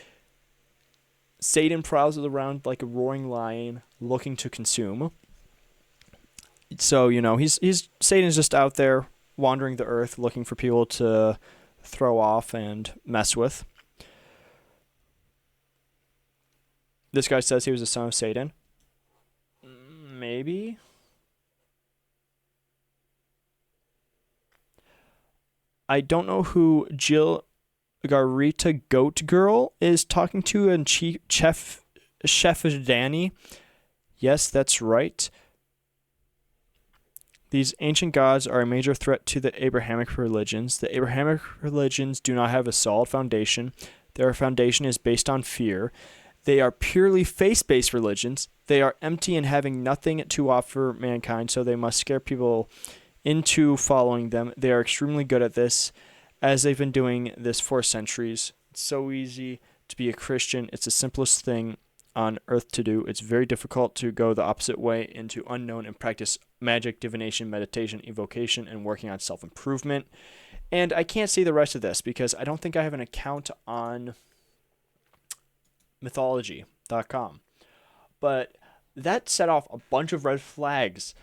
Satan prowls around like a roaring lion looking to consume. So, he's Satan's just out there wandering the earth looking for people to throw off and mess with. This guy says he was a son of Satan. Maybe. I don't know who Jill Garita Goat Girl is talking to, and Chef Danny. Yes, that's right. These ancient gods are a major threat to the Abrahamic religions. The Abrahamic religions do not have a solid foundation. Their foundation is based on fear. They are purely faith-based religions. They are empty and having nothing to offer mankind, so they must scare people into following them. They are extremely good at this, as they've been doing this for centuries. It's so easy to be a Christian. It's the simplest thing on earth to do. It's very difficult to go the opposite way into unknown and practice magic, divination, meditation, evocation, and working on self-improvement. And I can't see the rest of this because I don't think I have an account on mythology.com. But that set off a bunch of red flags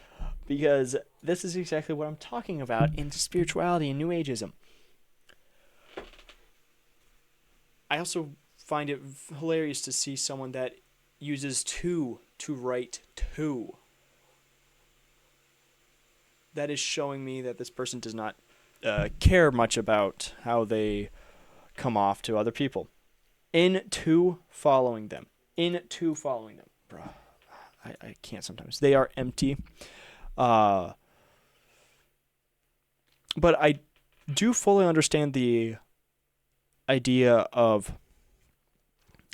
because this is exactly what I'm talking about in spirituality and New Ageism. I also find it hilarious to see someone that uses two to write two. That is showing me that this person does not care much about how they come off to other people. Into following them. Bruh, I can't sometimes. They are empty. But I do fully understand the idea of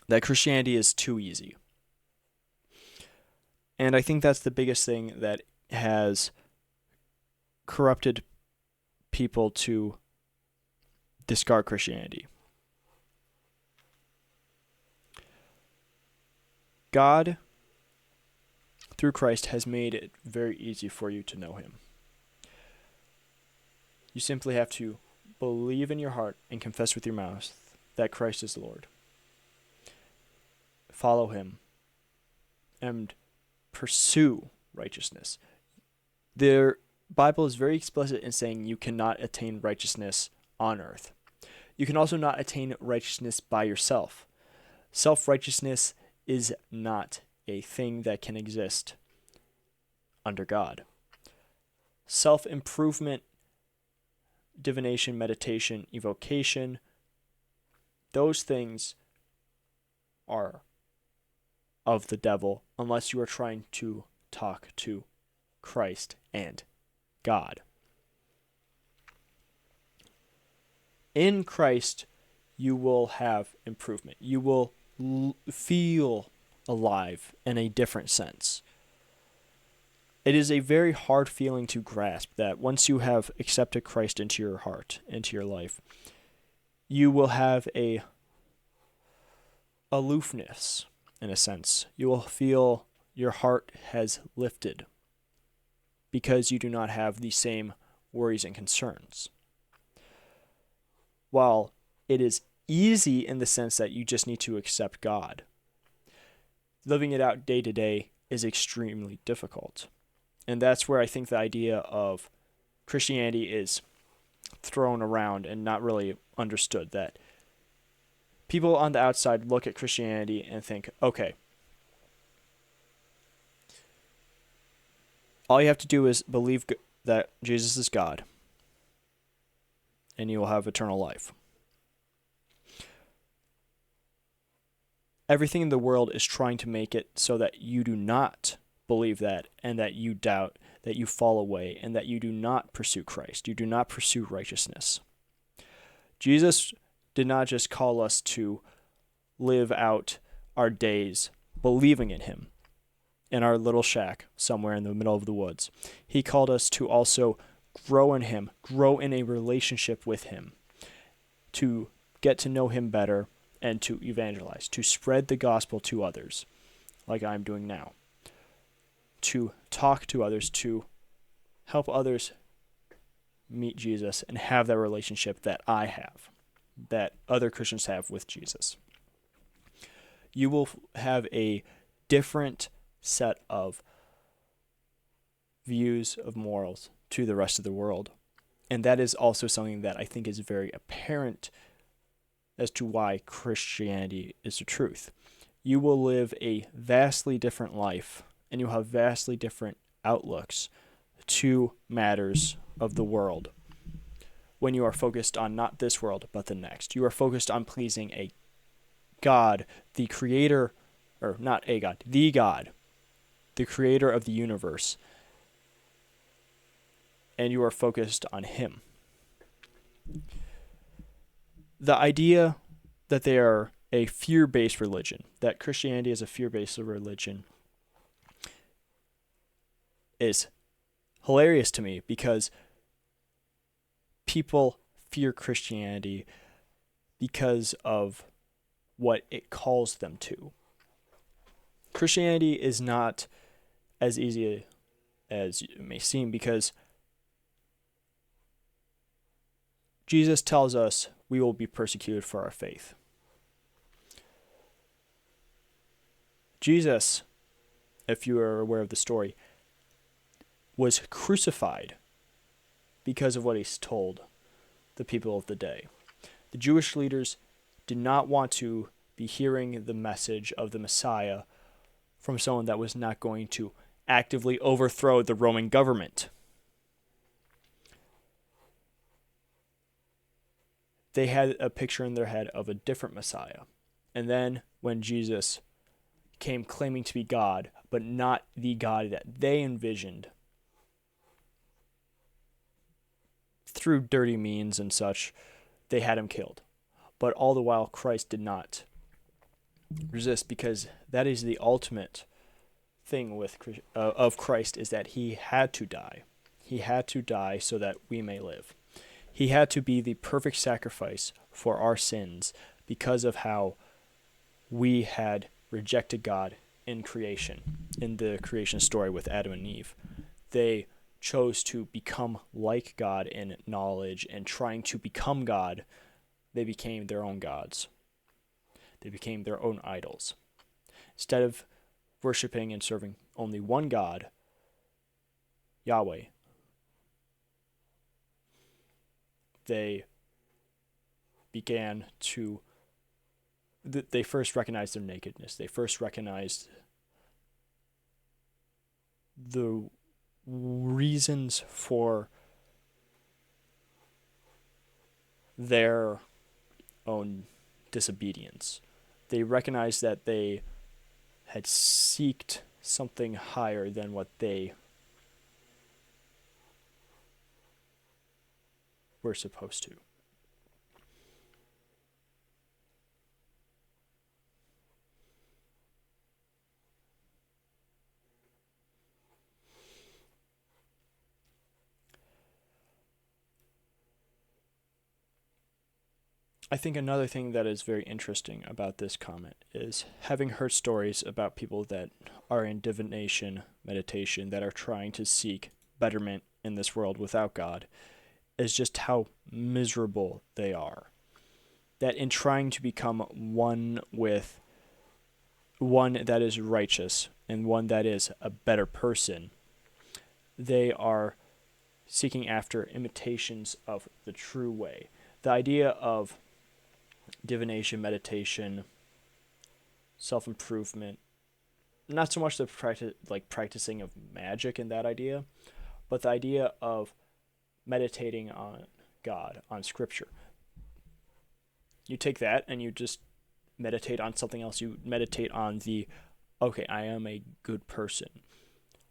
that Christianity is too easy. And I think that's the biggest thing that has corrupted people to discard Christianity. God, through Christ, has made it very easy for you to know him. You simply have to believe in your heart and confess with your mouth that Christ is the Lord. Follow him and pursue righteousness. The Bible is very explicit in saying you cannot attain righteousness on earth. You can also not attain righteousness by yourself. Self-righteousness is not a thing that can exist under God. Self-improvement, divination, meditation, evocation, those things are of the devil unless you are trying to talk to Christ and God. In Christ, you will have improvement. You will feel alive in a different sense. It is a very hard feeling to grasp that once you have accepted Christ into your heart, into your life, you will have a aloofness, in a sense. You will feel your heart has lifted because you do not have the same worries and concerns. While it is easy in the sense that you just need to accept God, living it out day to day is extremely difficult. And that's where I think the idea of Christianity is thrown around and not really understood. That people on the outside look at Christianity and think, okay, all you have to do is believe that Jesus is God, and you will have eternal life. everything in the world is trying to make it so that you do not believe that, and that you doubt, that you fall away, and that you do not pursue Christ. You do not pursue righteousness. Jesus did not just call us to live out our days believing in him in our little shack somewhere in the middle of the woods. He called us to also grow in him, grow in a relationship with him, to get to know him better, and to evangelize, to spread the gospel to others, like I'm doing now, to talk to others, to help others meet Jesus and have that relationship that I have, that other Christians have with Jesus. You will have a different set of views of morals to the rest of the world. And that is also something that I think is very apparent as to why Christianity is the truth. You will live a vastly different life, and you'll have vastly different outlooks to matters of the world when you are focused on not this world, but the next. You are focused on pleasing a God, the creator, or not a God, the creator of the universe, and you are focused on him. The idea that they are a fear-based religion, that Christianity is a fear-based religion, is hilarious to me, because people fear Christianity because of what it calls them to. Christianity is not as easy as it may seem, because Jesus tells us we will be persecuted for our faith. Jesus, if you are aware of the story, was crucified because of what he's told the people of the day. The Jewish leaders did not want to be hearing the message of the Messiah from someone that was not going to actively overthrow the Roman government. They had a picture in their head of a different Messiah. And then when Jesus came claiming to be God, but not the God that they envisioned, through dirty means and such, they had him killed. But all the while, Christ did not resist, because that is the ultimate thing with of Christ, is that he had to die. He had to die so that we may live. He had to be the perfect sacrifice for our sins because of how we had rejected God in creation, in the creation story with Adam and Eve. They chose to become like God in knowledge, and trying to become God, they became their own gods. They became their own idols. Instead of worshiping and serving only one God, Yahweh, they began to, they first recognized their nakedness. They first recognized the reasons for their own disobedience. They recognized that they had sought something higher than what they were supposed to. I think another thing that is very interesting about this comment is, having heard stories about people that are in divination, meditation, that are trying to seek betterment in this world without God, is just how miserable they are. That in trying to become one with one that is righteous and one that is a better person, they are seeking after imitations of the true way. The idea of divination, meditation, self-improvement, not so much the practicing of magic in that idea, but the idea of meditating on God, on Scripture. You take that and you just meditate on something else. You meditate on okay, I am a good person.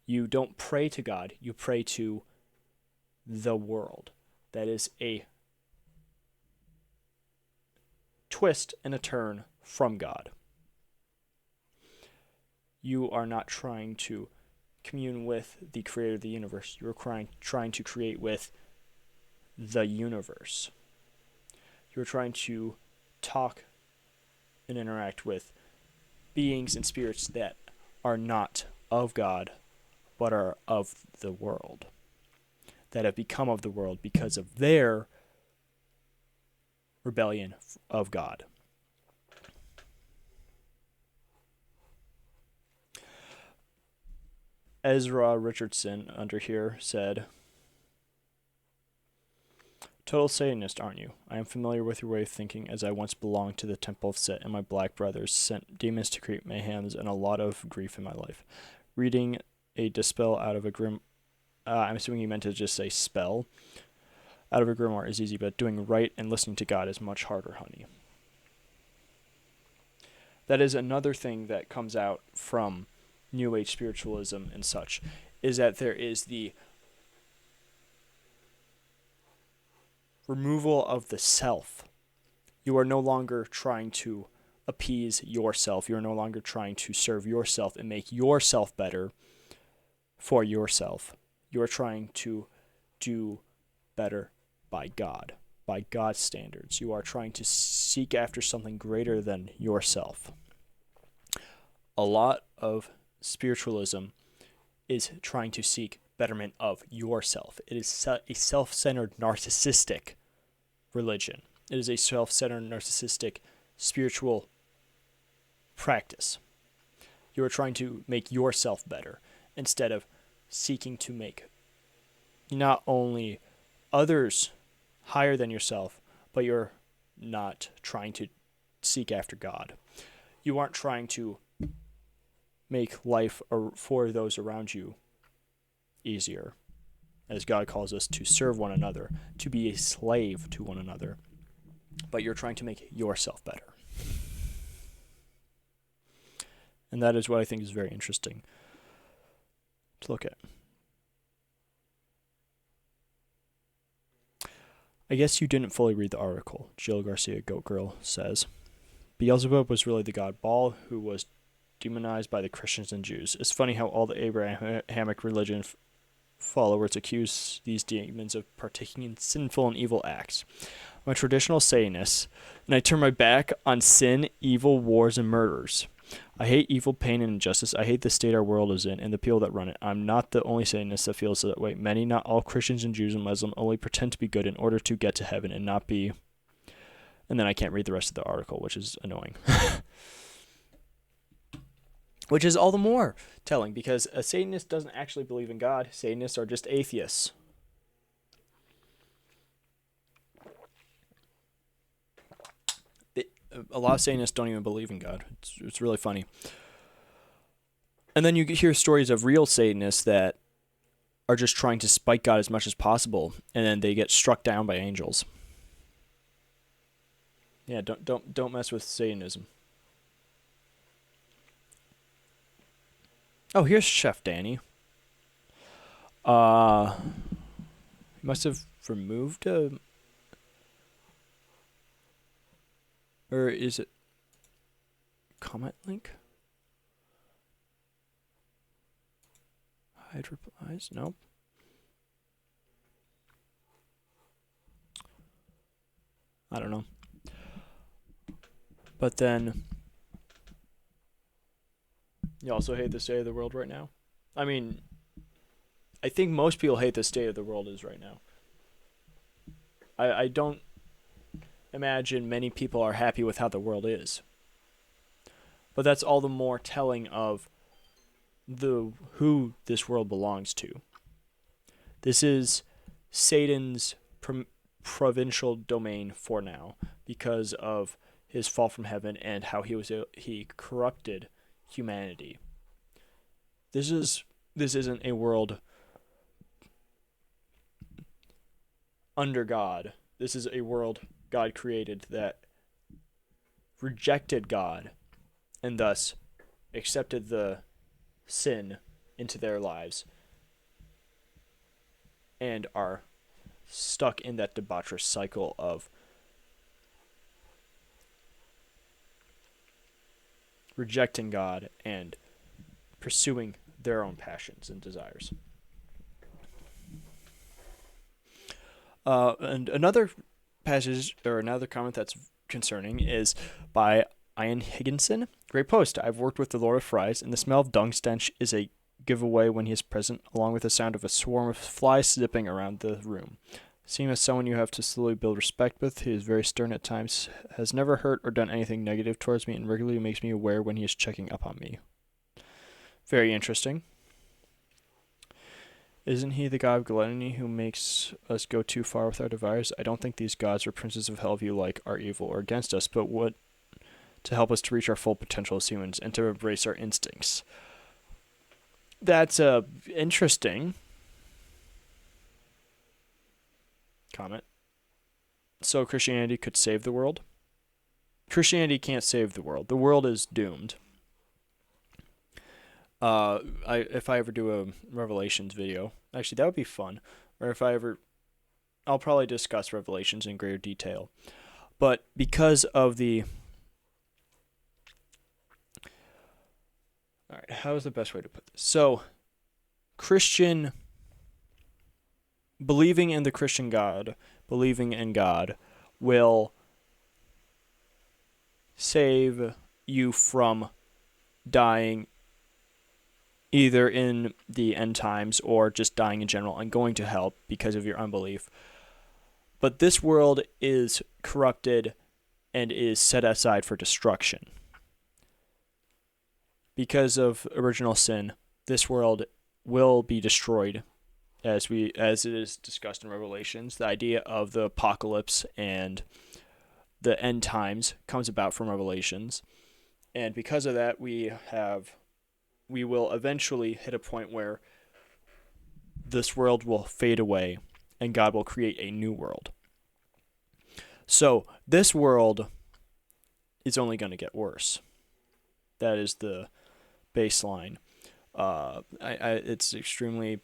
You don't pray to God, you pray to the world. That is a twist and a turn from God. You are not trying to commune with the creator of the universe. You are trying to create with the universe. You are trying to talk and interact with beings and spirits that are not of God, but are of the world, that have become of the world because of their rebellion of God. Ezra Richardson under here said, "Total Satanist, aren't you? I am familiar with your way of thinking, as I once belonged to the Temple of Set, and my black brothers sent demons to create mayhems and a lot of grief in my life. Reading a dispel out of a grim... I'm assuming you meant to just say spell. Out of a grimoire is easy, but doing right and listening to God is much harder, honey." That is another thing that comes out from New Age spiritualism and such, is that there is the removal of the self. You are no longer trying to appease yourself. You are no longer trying to serve yourself and make yourself better for yourself. You are trying to do better by God, by God's standards. You are trying to seek after something greater than yourself. A lot of spiritualism is trying to seek betterment of yourself. It is a self-centered, narcissistic religion. It is a self-centered, narcissistic spiritual practice. You are trying to make yourself better instead of seeking to make not only others higher than yourself, but you're not trying to seek after God. You aren't trying to make life for those around you easier, as God calls us to serve one another, to be a slave to one another, but you're trying to make yourself better. And that is what I think is very interesting to look at. I guess you didn't fully read the article, Jill Garcia Goat Girl says. Beelzebub was really the god Baal, who was demonized by the Christians and Jews. It's funny how all the Abrahamic religion followers accuse these demons of partaking in sinful and evil acts. I'm a traditional Satanist, and I turn my back on sin, evil, wars, and murders. I hate evil, pain, and injustice. I hate the state our world is in and the people that run it. I'm not the only Satanist that feels that way. Many, not all Christians and Jews and Muslims only pretend to be good in order to get to heaven and not be... And then I can't read the rest of the article, which is annoying. Which is all the more telling, because a Satanist doesn't actually believe in God. Satanists are just atheists. A lot of Satanists don't even believe in God. It's really funny. And then you hear stories of real Satanists that are just trying to spite God as much as possible, and then they get struck down by angels. Yeah, don't mess with Satanism. Oh, here's Chef Danny. He must have removed a... Or is it comment link? Hide replies? Nope. I don't know. But then... You also hate the state of the world right now? I mean, I think most people hate the state of the world is right now. I don't imagine many people are happy with how the world is. But that's all the more telling of who this world belongs to. This is Satan's provincial domain for now, because of his fall from heaven and how he corrupted humanity. This isn't a world under God. This is a world God created that rejected God and thus accepted the sin into their lives and are stuck in that debaucherous cycle of rejecting God and pursuing their own passions and desires. And another passage or another comment that's concerning is by Ian Higginson. Great post. I've worked with the Lord of Fries, and the smell of dung stench is a giveaway when he is present, along with the sound of a swarm of flies zipping around the room. Seeing as someone you have to slowly build respect with, he is very stern at times, has never hurt or done anything negative towards me, and regularly makes me aware when he is checking up on me. Very interesting. Isn't he the god of gluttony who makes us go too far with our desires? I don't think these gods or princes of hell view like are evil or against us, but what to help us to reach our full potential as humans and to embrace our instincts. That's a interesting comment. So Christianity could save the world? Christianity can't save the world. The world is doomed. If I ever do a Revelations video, actually that would be fun. Or if I ever, I'll probably discuss Revelations in greater detail. But because of the, all right, how is the best way to put this? So, believing in the Christian God, believing in God, will save you from dying either in the end times or just dying in general and going to hell because of your unbelief. But this world is corrupted and is set aside for destruction. Because of original sin, this world will be destroyed, as it is discussed in Revelations. The idea of the apocalypse and the end times comes about from Revelations. And because of that, we will eventually hit a point where this world will fade away and God will create a new world. So this world is only going to get worse. That is the baseline. It's extremely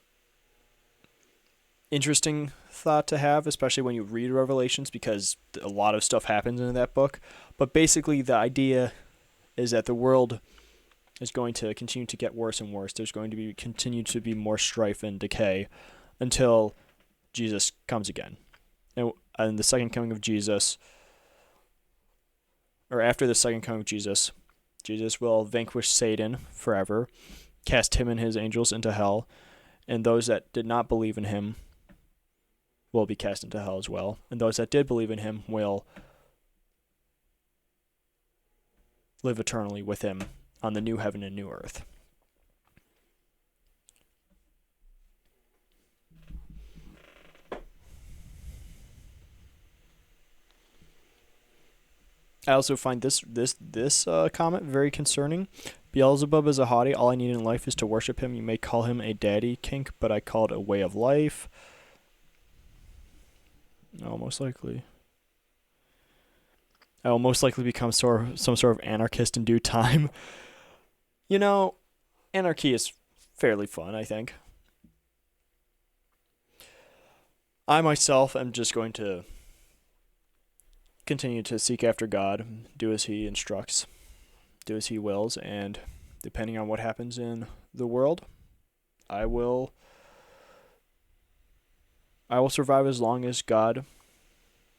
interesting thought to have, especially when you read Revelations, because a lot of stuff happens in that book. But basically the idea is that the world is going to continue to get worse and worse. There's going to continue to be more strife and decay until Jesus comes again. And the second coming of Jesus, or after the second coming of Jesus, Jesus will vanquish Satan forever, cast him and his angels into hell, and those that did not believe in him will be cast into hell as well. And those that did believe in him will live eternally with him on the new heaven and new earth. I also find this comment very concerning. Beelzebub is a hottie. All I need in life is to worship him. You may call him a daddy kink, but I call it a way of life. I will most likely become some sort of anarchist in due time. You know, anarchy is fairly fun, I think. I myself am just going to continue to seek after God, do as he instructs, do as he wills, and depending on what happens in the world, I will survive as long as God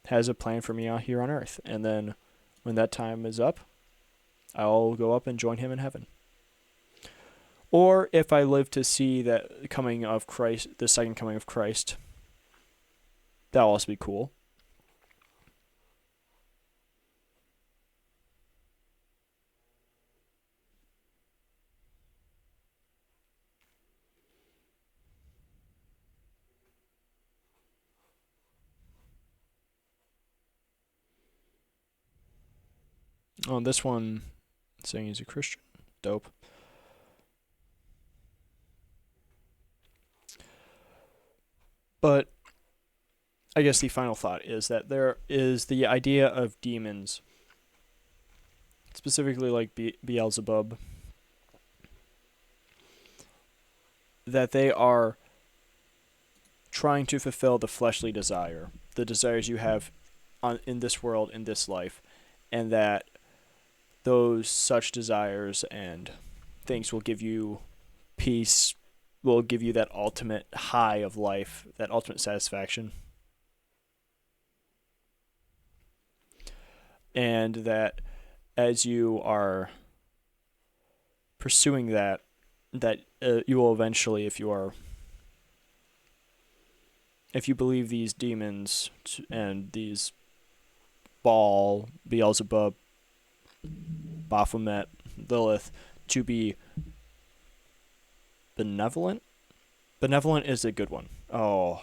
has a plan for me out here on earth. And then when that time is up, I'll go up and join him in heaven. Or if I live to see that coming of Christ, the second coming of Christ, that'll also be cool. Oh, this one saying he's a Christian. Dope. But I guess the final thought is that there is the idea of demons specifically like Beelzebub, that they are trying to fulfill the fleshly desire, the desires you have in this world, in this life, and that those such desires and things will give you peace, will give you that ultimate high of life, that ultimate satisfaction. And that as you are pursuing that you will eventually, if you believe these demons and these Baal, Beelzebub, Baphomet, Lilith to be benevolent. Benevolent is a good one. Oh,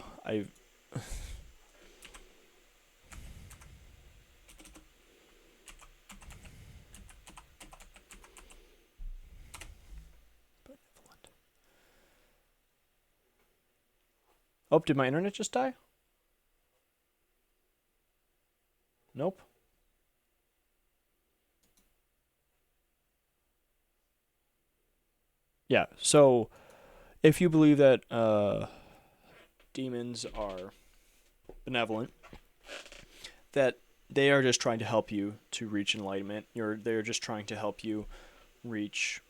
Oh, did my internet just die? Nope. Yeah, so if you believe that demons are benevolent, that they are just trying to help you to reach enlightenment, they're just trying to help you reach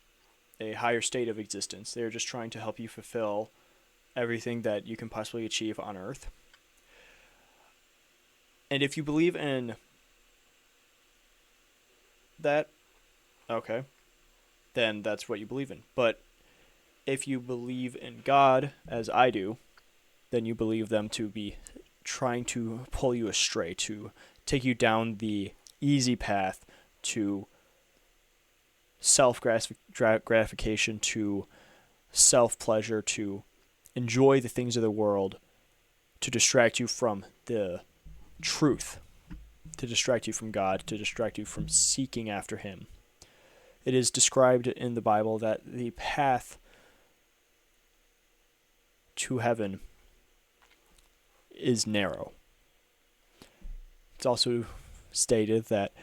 a higher state of existence. They're just trying to help you fulfill everything that you can possibly achieve on Earth. And if you believe in that, okay, then that's what you believe in. But if you believe in God, as I do, then you believe them to be trying to pull you astray, to take you down the easy path to self-gratification, to self-pleasure, to enjoy the things of the world, to distract you from the truth, to distract you from God, to distract you from seeking after Him. It is described in the Bible that the path to heaven is narrow. It's also stated that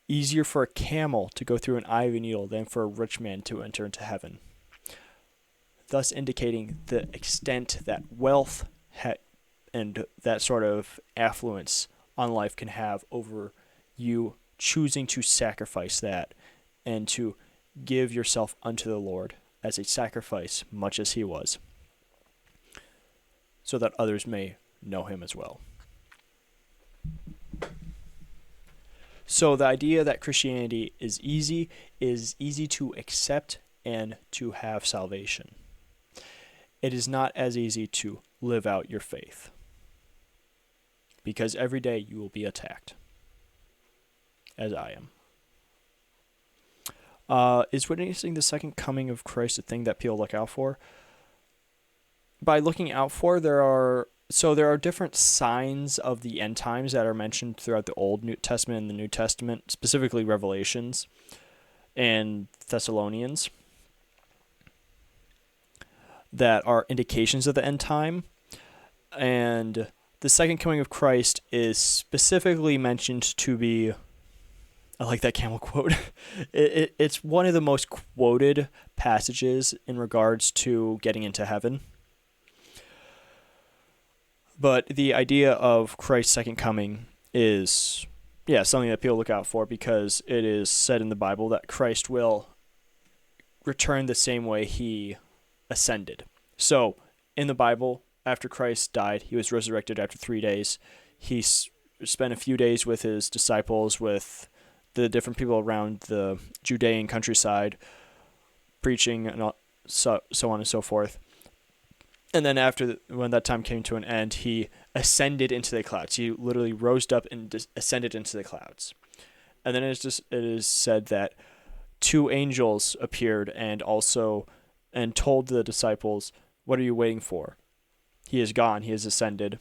easier for a camel to go through an eye of a needle than for a rich man to enter into heaven, thus indicating the extent that wealth and that sort of affluence on life can have over you choosing to sacrifice that and to give yourself unto the Lord as a sacrifice, much as He was, so that others may know Him as well. So the idea that Christianity is easy to accept and to have salvation. It is not as easy to live out your faith, because every day you will be attacked, as I am. Is witnessing the second coming of Christ a thing that people look out for? By looking out for, there are different signs of the end times that are mentioned throughout the Old New Testament and the New Testament, specifically Revelations and Thessalonians, that are indications of the end time. And the second coming of Christ is specifically mentioned to be, I like that camel quote. It's one of the most quoted passages in regards to getting into heaven. But the idea of Christ's second coming is, something that people look out for, because it is said in the Bible that Christ will return the same way He ascended. So, in the Bible, after Christ died, He was resurrected after 3 days. He spent a few days with His disciples, with the different people around the Judean countryside, preaching and so on and so forth. And then when that time came to an end, He ascended into the clouds. He literally rose up and ascended into the clouds. And then it is said that 2 angels appeared and told the disciples, "What are you waiting for? He is gone. He has ascended.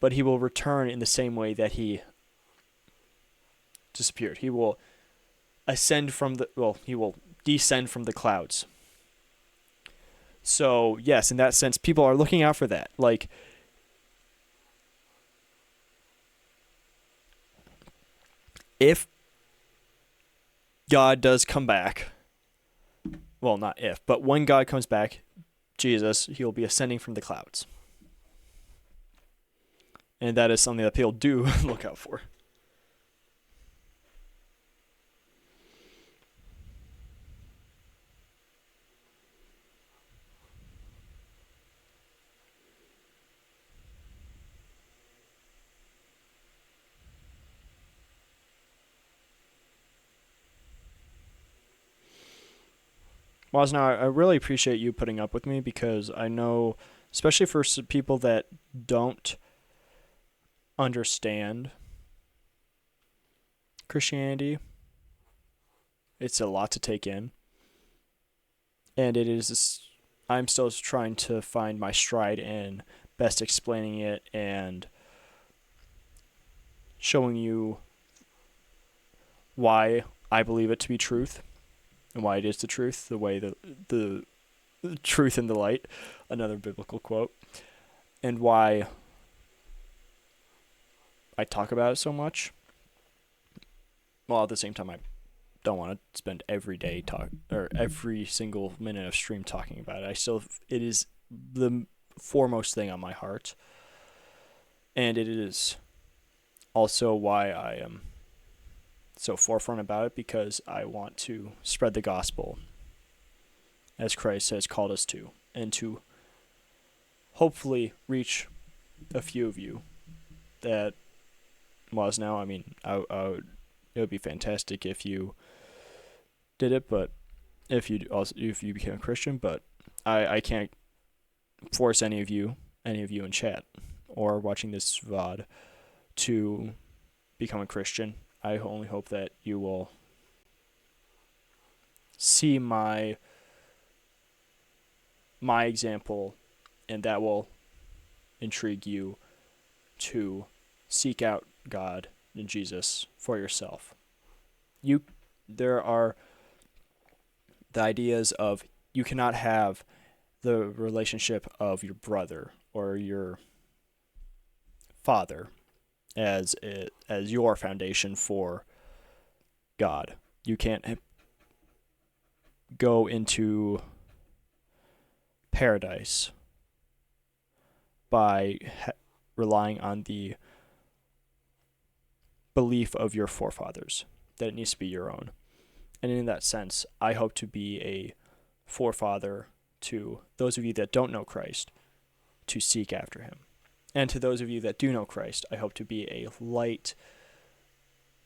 But He will return in the same way that He disappeared. He will He will descend from the clouds." So, yes, in that sense, people are looking out for that. Like, if God does come back, well, not if, but when God comes back, Jesus, he will be ascending from the clouds. And that is something that people do look out for. Wazna, I really appreciate you putting up with me, because I know, especially for people that don't understand Christianity, it's a lot to take in. And it is, I'm still trying to find my stride in best explaining it and showing you why I believe it to be truth and why it is the truth, the way the truth in the light, another biblical quote, and why I talk about it so much. While at the same time, I don't want to spend every day every single minute of stream talking about it. It is the foremost thing on my heart, and it is also why I am so forefront about it, because I want to spread the gospel as Christ has called us to, and to hopefully reach a few of you that was now. I mean, it would be fantastic if you did it, but if you became a Christian, but I can't force any of you in chat or watching this VOD to become a Christian. I only hope that you will see my example, and that will intrigue you to seek out God and Jesus for yourself. There are the ideas of you cannot have the relationship of your brother or your father as your foundation for God. You can't go into paradise by relying on the belief of your forefathers, that it needs to be your own. And in that sense, I hope to be a forefather to those of you that don't know Christ, to seek after him. And to those of you that do know Christ, I hope to be a light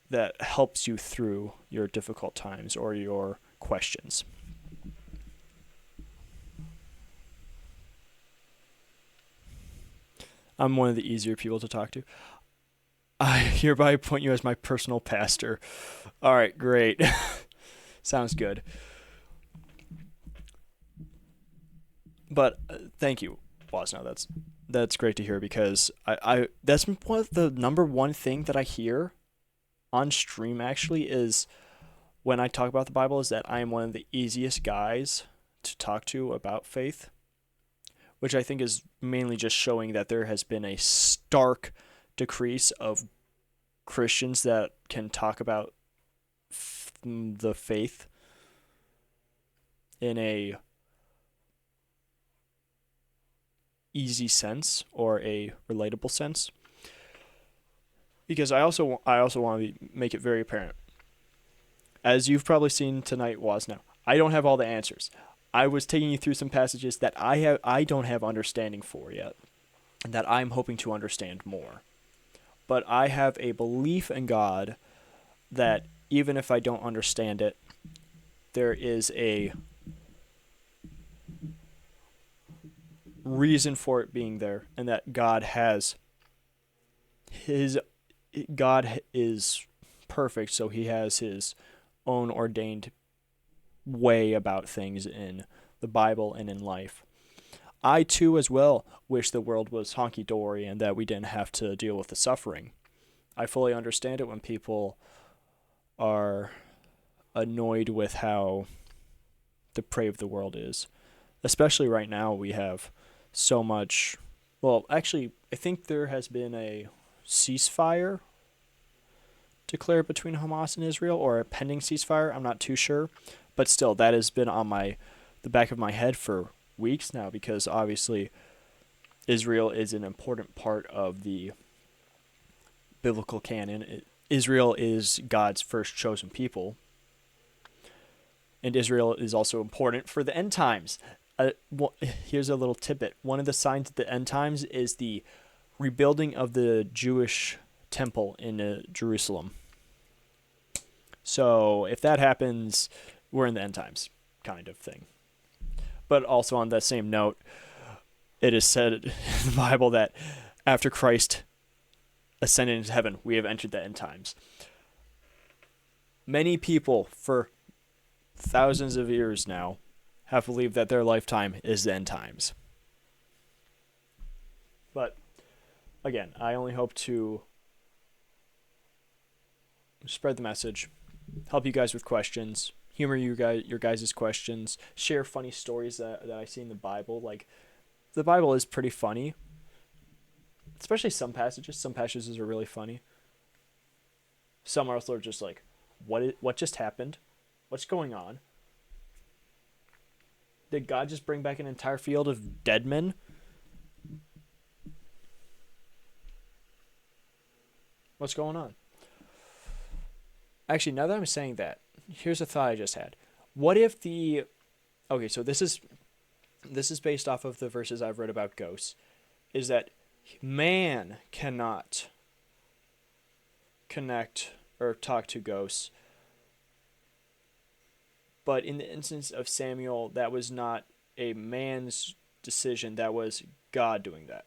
that helps you through your difficult times or your questions. I'm one of the easier people to talk to. I hereby appoint you as my personal pastor. All right, great. Sounds good. But thank you, Wasno. That's great to hear, because I that's the number one thing that I hear on stream actually is when I talk about the Bible, is that I am one of the easiest guys to talk to about faith, which I think is mainly just showing that there has been a stark decrease of Christians that can talk about the faith in a easy sense or a relatable sense. Because I also want to make it very apparent, as you've probably seen tonight, now, I don't have all the answers. I was taking you through some passages that I don't have understanding for yet, and that I'm hoping to understand more. But I have a belief in God that even if I don't understand it, there is a reason for it being there, and that God is perfect, so he has his own ordained way about things in the Bible and in life. I too as well wish the world was honky-dory and that we didn't have to deal with the suffering. I fully understand it when people are annoyed with how depraved the world is. Especially right now, we have so much. Well, actually, I think there has been a ceasefire declared between Hamas and Israel, or a pending ceasefire. I'm not too sure, but still, that has been on the back of my head for weeks now, because obviously Israel is an important part of the biblical canon. Israel is God's first chosen people, and Israel is also important for the end times. Here's a little tidbit. One of the signs of the end times is the rebuilding of the Jewish temple in Jerusalem. So if that happens, we're in the end times kind of thing. But also on that same note, it is said in the Bible that after Christ ascended into heaven, we have entered the end times. Many people for thousands of years now have believed that their lifetime is the end times. But again, I only hope to spread the message, help you guys with questions, humor your guys' questions, share funny stories that I see in the Bible. Like, the Bible is pretty funny, especially some passages. Some passages are really funny. Some are also just like, what just happened? What's going on? Did God just bring back an entire field of dead men? What's going on? Actually, now that I'm saying that, here's a thought I just had. What if okay, so this is based off of the verses I've read about ghosts, is that man cannot connect or talk to ghosts. But in the instance of Samuel, that was not a man's decision, that was God doing that.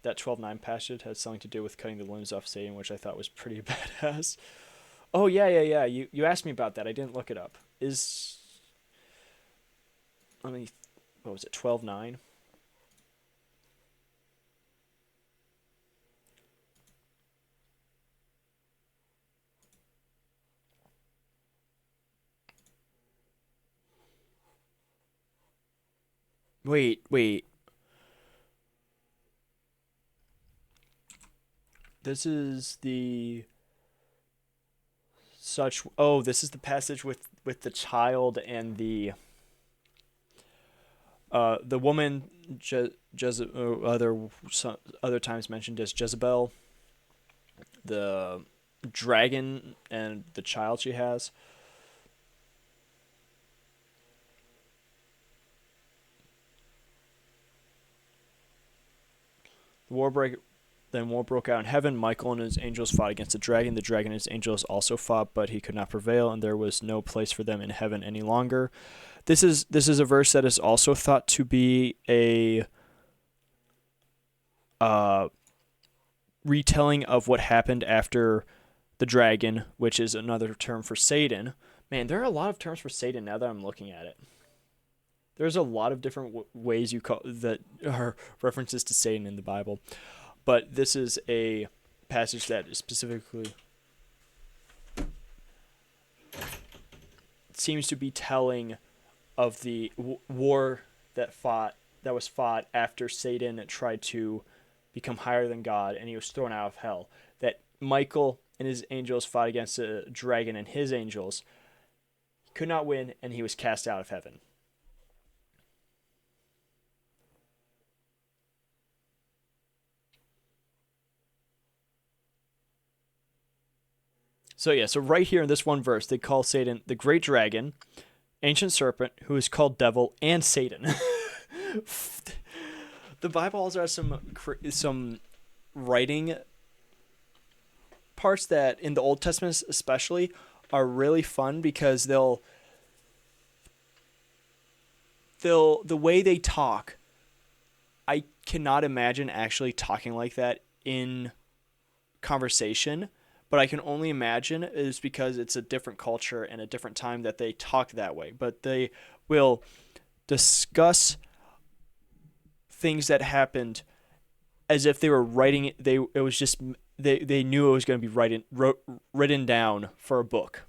That 12:9 passage had something to do with cutting the limbs off Satan, which I thought was pretty badass. Oh, yeah. You asked me about that. I didn't look it up. What was it, 12:9? Wait. This is the passage with the child and the woman, other times mentioned as Jezebel, the dragon, and the child she has. War broke out in heaven. Michael and his angels fought against the dragon. The dragon and his angels also fought, but he could not prevail, and there was no place for them in heaven any longer. This is a verse that is also thought to be a retelling of what happened after the dragon, which is another term for Satan. Man, there are a lot of terms for Satan now that I'm looking at it. There's a lot of different ways you call that are references to Satan in the Bible. But this is a passage that specifically seems to be telling of the war that was fought after Satan tried to become higher than God, and he was thrown out of hell. That Michael and his angels fought against a dragon and his angels. He could not win, and he was cast out of heaven. So right here in this one verse, they call Satan the great dragon, ancient serpent, who is called devil, and Satan. The Bible also has some writing parts that, in the Old Testament especially, are really fun, because the way they talk, I cannot imagine actually talking like that in conversation. But I can only imagine is because it's a different culture and a different time that they talk that way. But they will discuss things that happened as if they were writing it. They knew it was going to be written down for a book.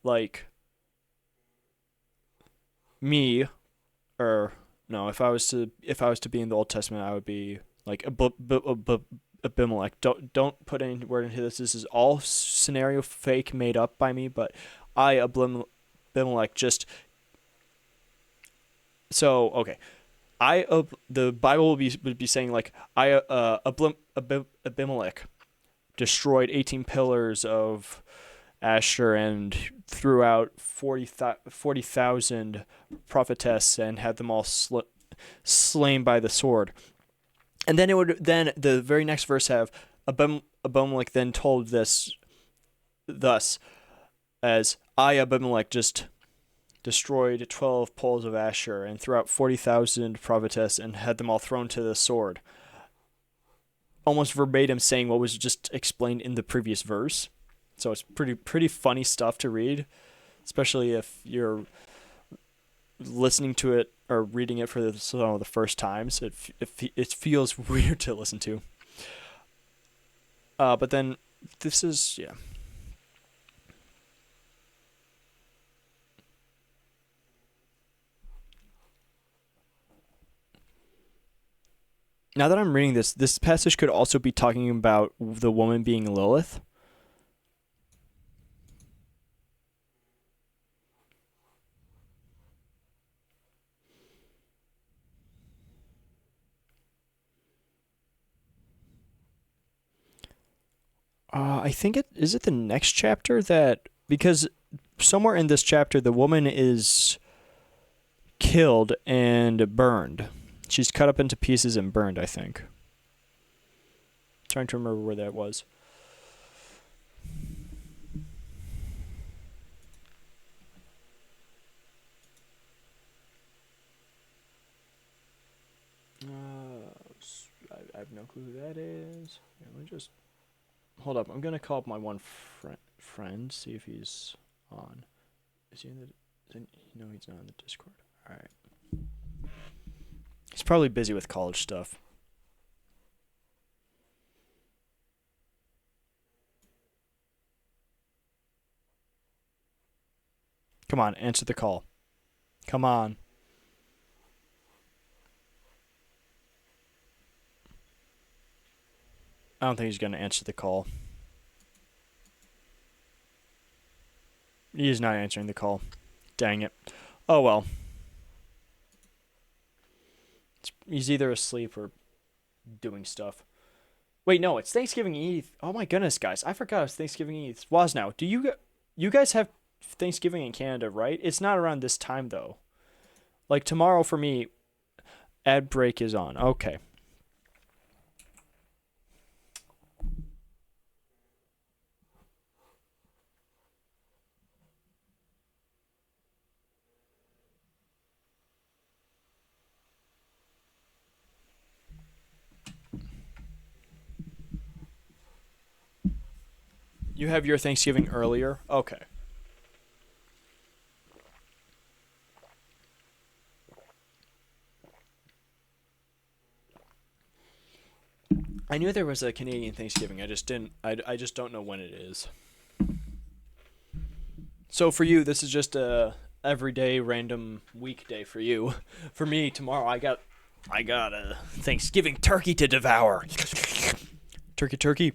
Like me, or no, if I was to be in the Old Testament, I would be like Abimelech. Don't put any word into this. This is all scenario fake made up by me, but I Abimelech just so okay. The Bible would be saying like Abimelech destroyed 18 pillars of Asher and threw out 40,000 prophetess and had them all slain by the sword. And then the very next verse have Abimelech then told this thus as I Abimelech just destroyed 12 poles of Asher and threw out 40,000 prophetess and had them all thrown to the sword. Almost verbatim saying what was just explained in the previous verse. So it's pretty funny stuff to read, especially if you're listening to it or reading it for the first times. It feels weird to listen to. But then this is yeah. Now that I'm reading this passage could also be talking about the woman being Lilith. I think is it the next chapter that because somewhere in this chapter the woman is killed and burned. She's cut up into pieces and burned, I think. Trying to remember where that was. I have no clue who that is. Let me just hold up. I'm gonna call up my one friend, see if he's on. Is he in the? No, he's not in the Discord. All right. He's probably busy with college stuff. Come on, answer the call. Come on. I don't think he's going to answer the call. He is not answering the call. Dang it. Oh well. He's either asleep or doing stuff. Wait, no, it's Thanksgiving Eve. Oh my goodness, guys. I forgot it's Thanksgiving Eve. Wasnow, do you guys have Thanksgiving in Canada, right? It's not around this time, though. Like, tomorrow for me, ad break is on. Okay. You have your Thanksgiving earlier? Okay. I knew there was a Canadian Thanksgiving. I just don't know when it is. So for you, this is just a everyday random weekday for you. For me, tomorrow I got a Thanksgiving turkey to devour. Turkey.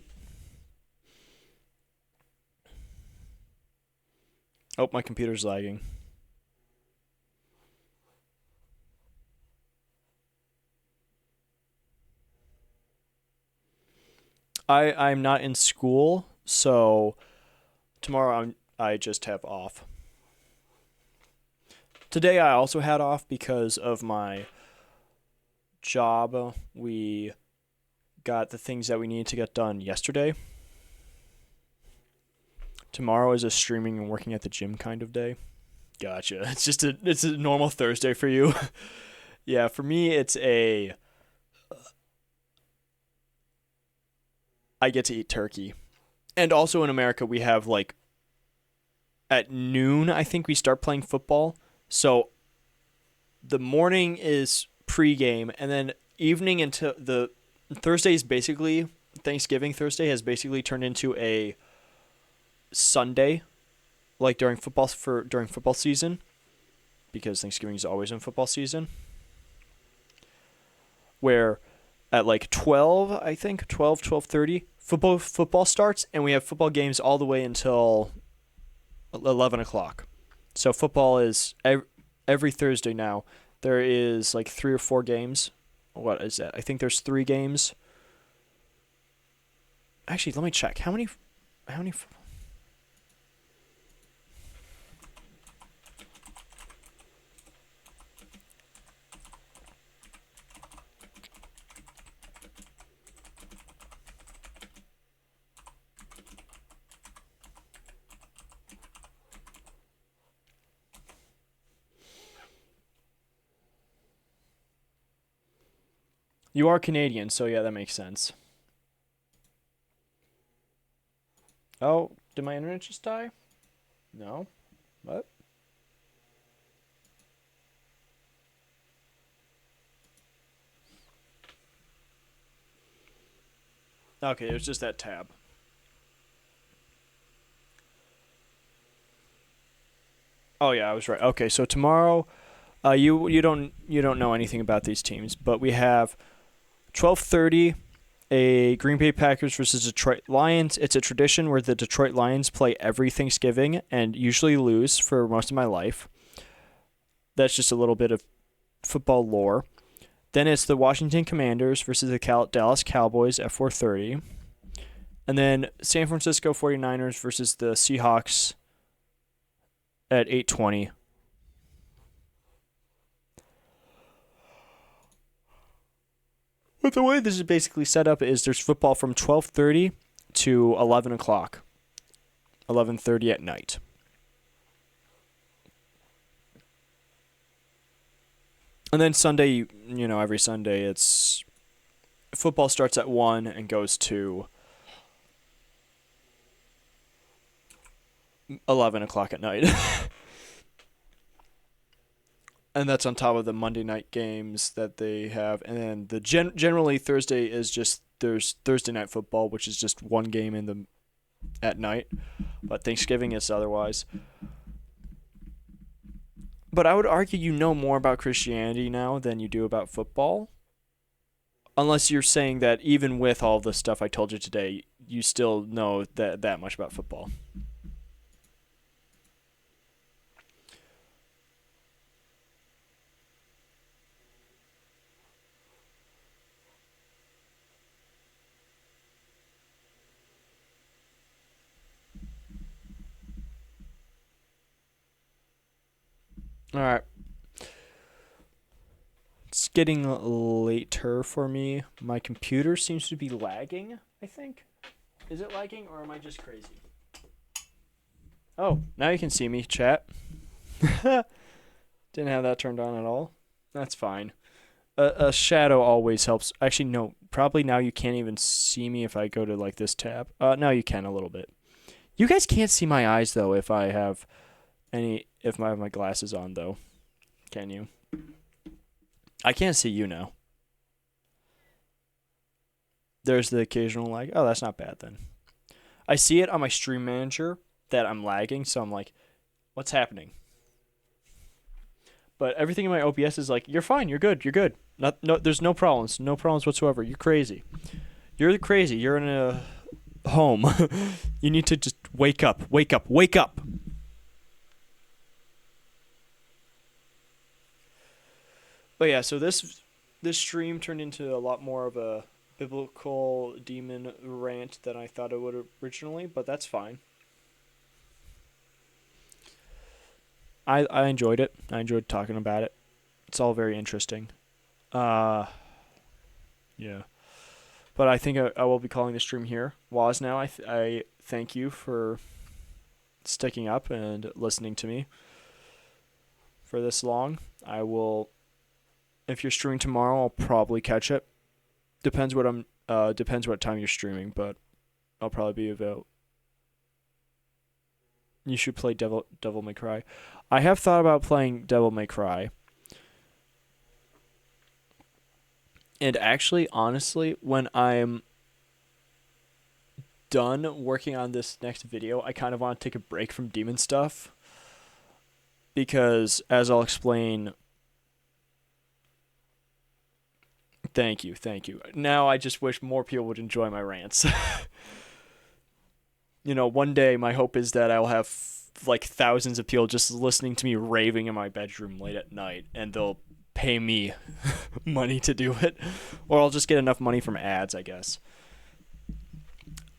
Oh, my computer's lagging. I'm not in school, so tomorrow I just have off. Today I also had off because of my job. We got the things that we needed to get done yesterday. Tomorrow is a streaming and working at the gym kind of day. Gotcha. It's a normal Thursday for you. Yeah, for me I get to eat turkey. And also in America we have like at noon I think we start playing football. So the morning is pregame and then evening until the Thursday is basically Thanksgiving Thursday has basically turned into a Sunday, like during football season, because Thanksgiving is always in football season, where at like 12, I think, 12:30, football starts, and we have football games all the way until 11 o'clock. So football is every Thursday now. There is like 3 or 4 games. What is that? I think there's 3 games. Actually, let me check. How many You are Canadian, so yeah, that makes sense. Oh, did my internet just die? No. What? Okay, it was just that tab. Oh yeah, I was right. Okay, so tomorrow, you don't know anything about these teams, but we have 12:30, a Green Bay Packers versus Detroit Lions. It's a tradition where the Detroit Lions play every Thanksgiving and usually lose for most of my life. That's just a little bit of football lore. Then it's the Washington Commanders versus the Dallas Cowboys at 4:30. And then San Francisco 49ers versus the Seahawks at 8:20. But the way this is basically set up is there's football from 12:30 to 11 o'clock, 11:30 at night. And then Sunday, every Sunday it's football starts at 1 and goes to 11 o'clock at night. And that's on top of the Monday night games that they have. And then generally Thursday is just there's Thursday night football, which is just one game at night. But Thanksgiving is otherwise. But I would argue you know more about Christianity now than you do about football. Unless you're saying that even with all the stuff I told you today, you still know that much about football. All right. It's getting later for me. My computer seems to be lagging, I think. Is it lagging or am I just crazy? Oh, now you can see me, chat. Didn't have that turned on at all. That's fine. A shadow always helps. Actually, no. Probably now you can't even see me if I go to like this tab. Now you can a little bit. You guys can't see my eyes though if I have my glasses on though. Can you? I can't see you now. There's the occasional lag. Oh, that's not bad then. I see it on my stream manager that I'm lagging, so I'm like, what's happening? But everything in my OBS is like, you're fine, you're good. No, there's no problems whatsoever. You're crazy. You're crazy. You're in a home. You need to just wake up. But yeah, so this stream turned into a lot more of a biblical demon rant than I thought it would originally, but that's fine. I enjoyed it. I enjoyed talking about it. It's all very interesting. Yeah. But I think I will be calling the stream here. Waz now, I thank you for sticking up and listening to me for this long. I will, if you're streaming tomorrow, I'll probably catch it. Depends what time you're streaming, but I'll probably be available. You should play Devil May Cry. I have thought about playing Devil May Cry. And actually, honestly, when I'm done working on this next video, I kind of want to take a break from demon stuff. Because, as I'll explain Thank you. Now I just wish more people would enjoy my rants. One day my hope is that I'll have like thousands of people just listening to me raving in my bedroom late at night, and they'll pay me money to do it, or I'll just get enough money from ads, I guess.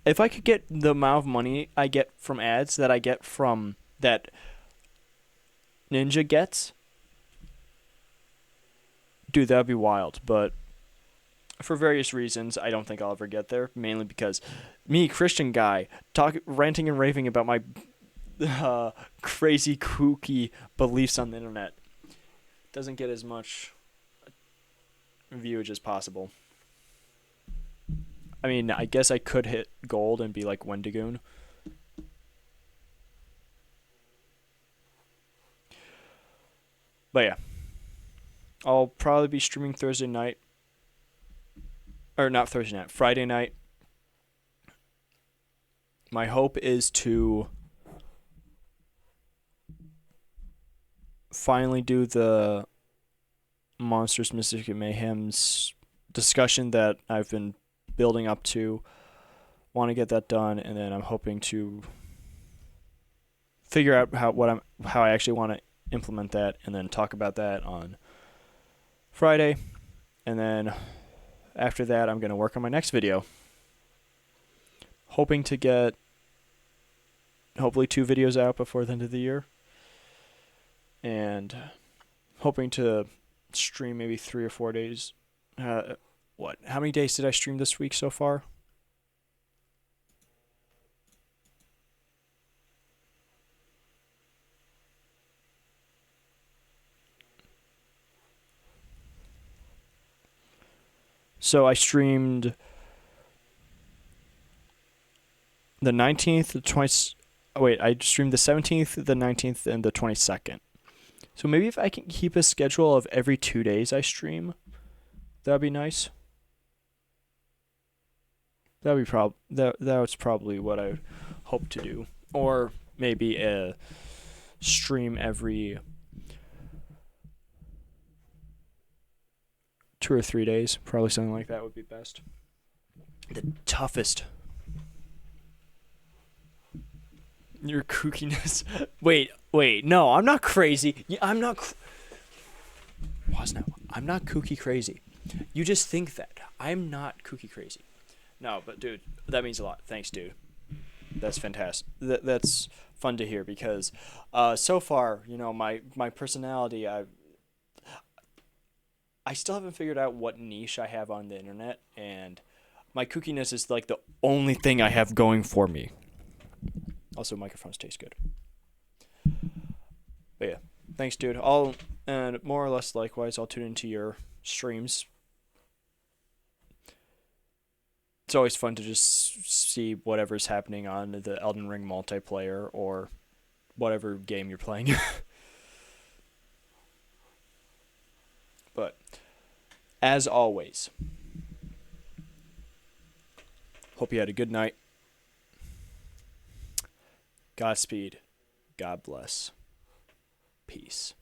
If I could get the amount of money I get from ads that I get from that Ninja gets, dude, that'd be wild. But for various reasons, I don't think I'll ever get there. Mainly because me, Christian guy, ranting and raving about my crazy, kooky beliefs on the internet, doesn't get as much viewage as possible. I mean, I guess I could hit gold and be like Wendigoon. But yeah. I'll probably be streaming Thursday night. Or not Thursday night, Friday night. My hope is to finally do the Monsters, Mystic, and Mayhem's discussion that I've been building up to. Want to get that done, and then I'm hoping to figure out how I actually want to implement that, and then talk about that on Friday. And then after that, I'm going to work on my next video. Hoping to get hopefully 2 videos out before the end of the year. And hoping to stream maybe 3 or 4 days. How many days did I stream this week so far? So I streamed the 19th, the 20th. Oh wait, I streamed the 17th, the 19th, and the 22nd. So maybe if I can keep a schedule of every 2 days I stream, that'd be nice. That'd be that was probably what I would hope to do. Or maybe a stream every 2 or 3 days. Probably something like that would be best. The toughest. Your kookiness. Wait. No, I'm not crazy. I'm not. Pause now. I'm not kooky crazy. You just think that. I'm not kooky crazy. No, but dude, that means a lot. Thanks, dude. That's fantastic. That's fun to hear because so far, my personality, I still haven't figured out what niche I have on the internet, and my kookiness is like the only thing I have going for me. Also, microphones taste good. But yeah, thanks, dude. And more or less likewise, I'll tune into your streams. It's always fun to just see whatever's happening on the Elden Ring multiplayer or whatever game you're playing. But as always, hope you had a good night. Godspeed. God bless. Peace.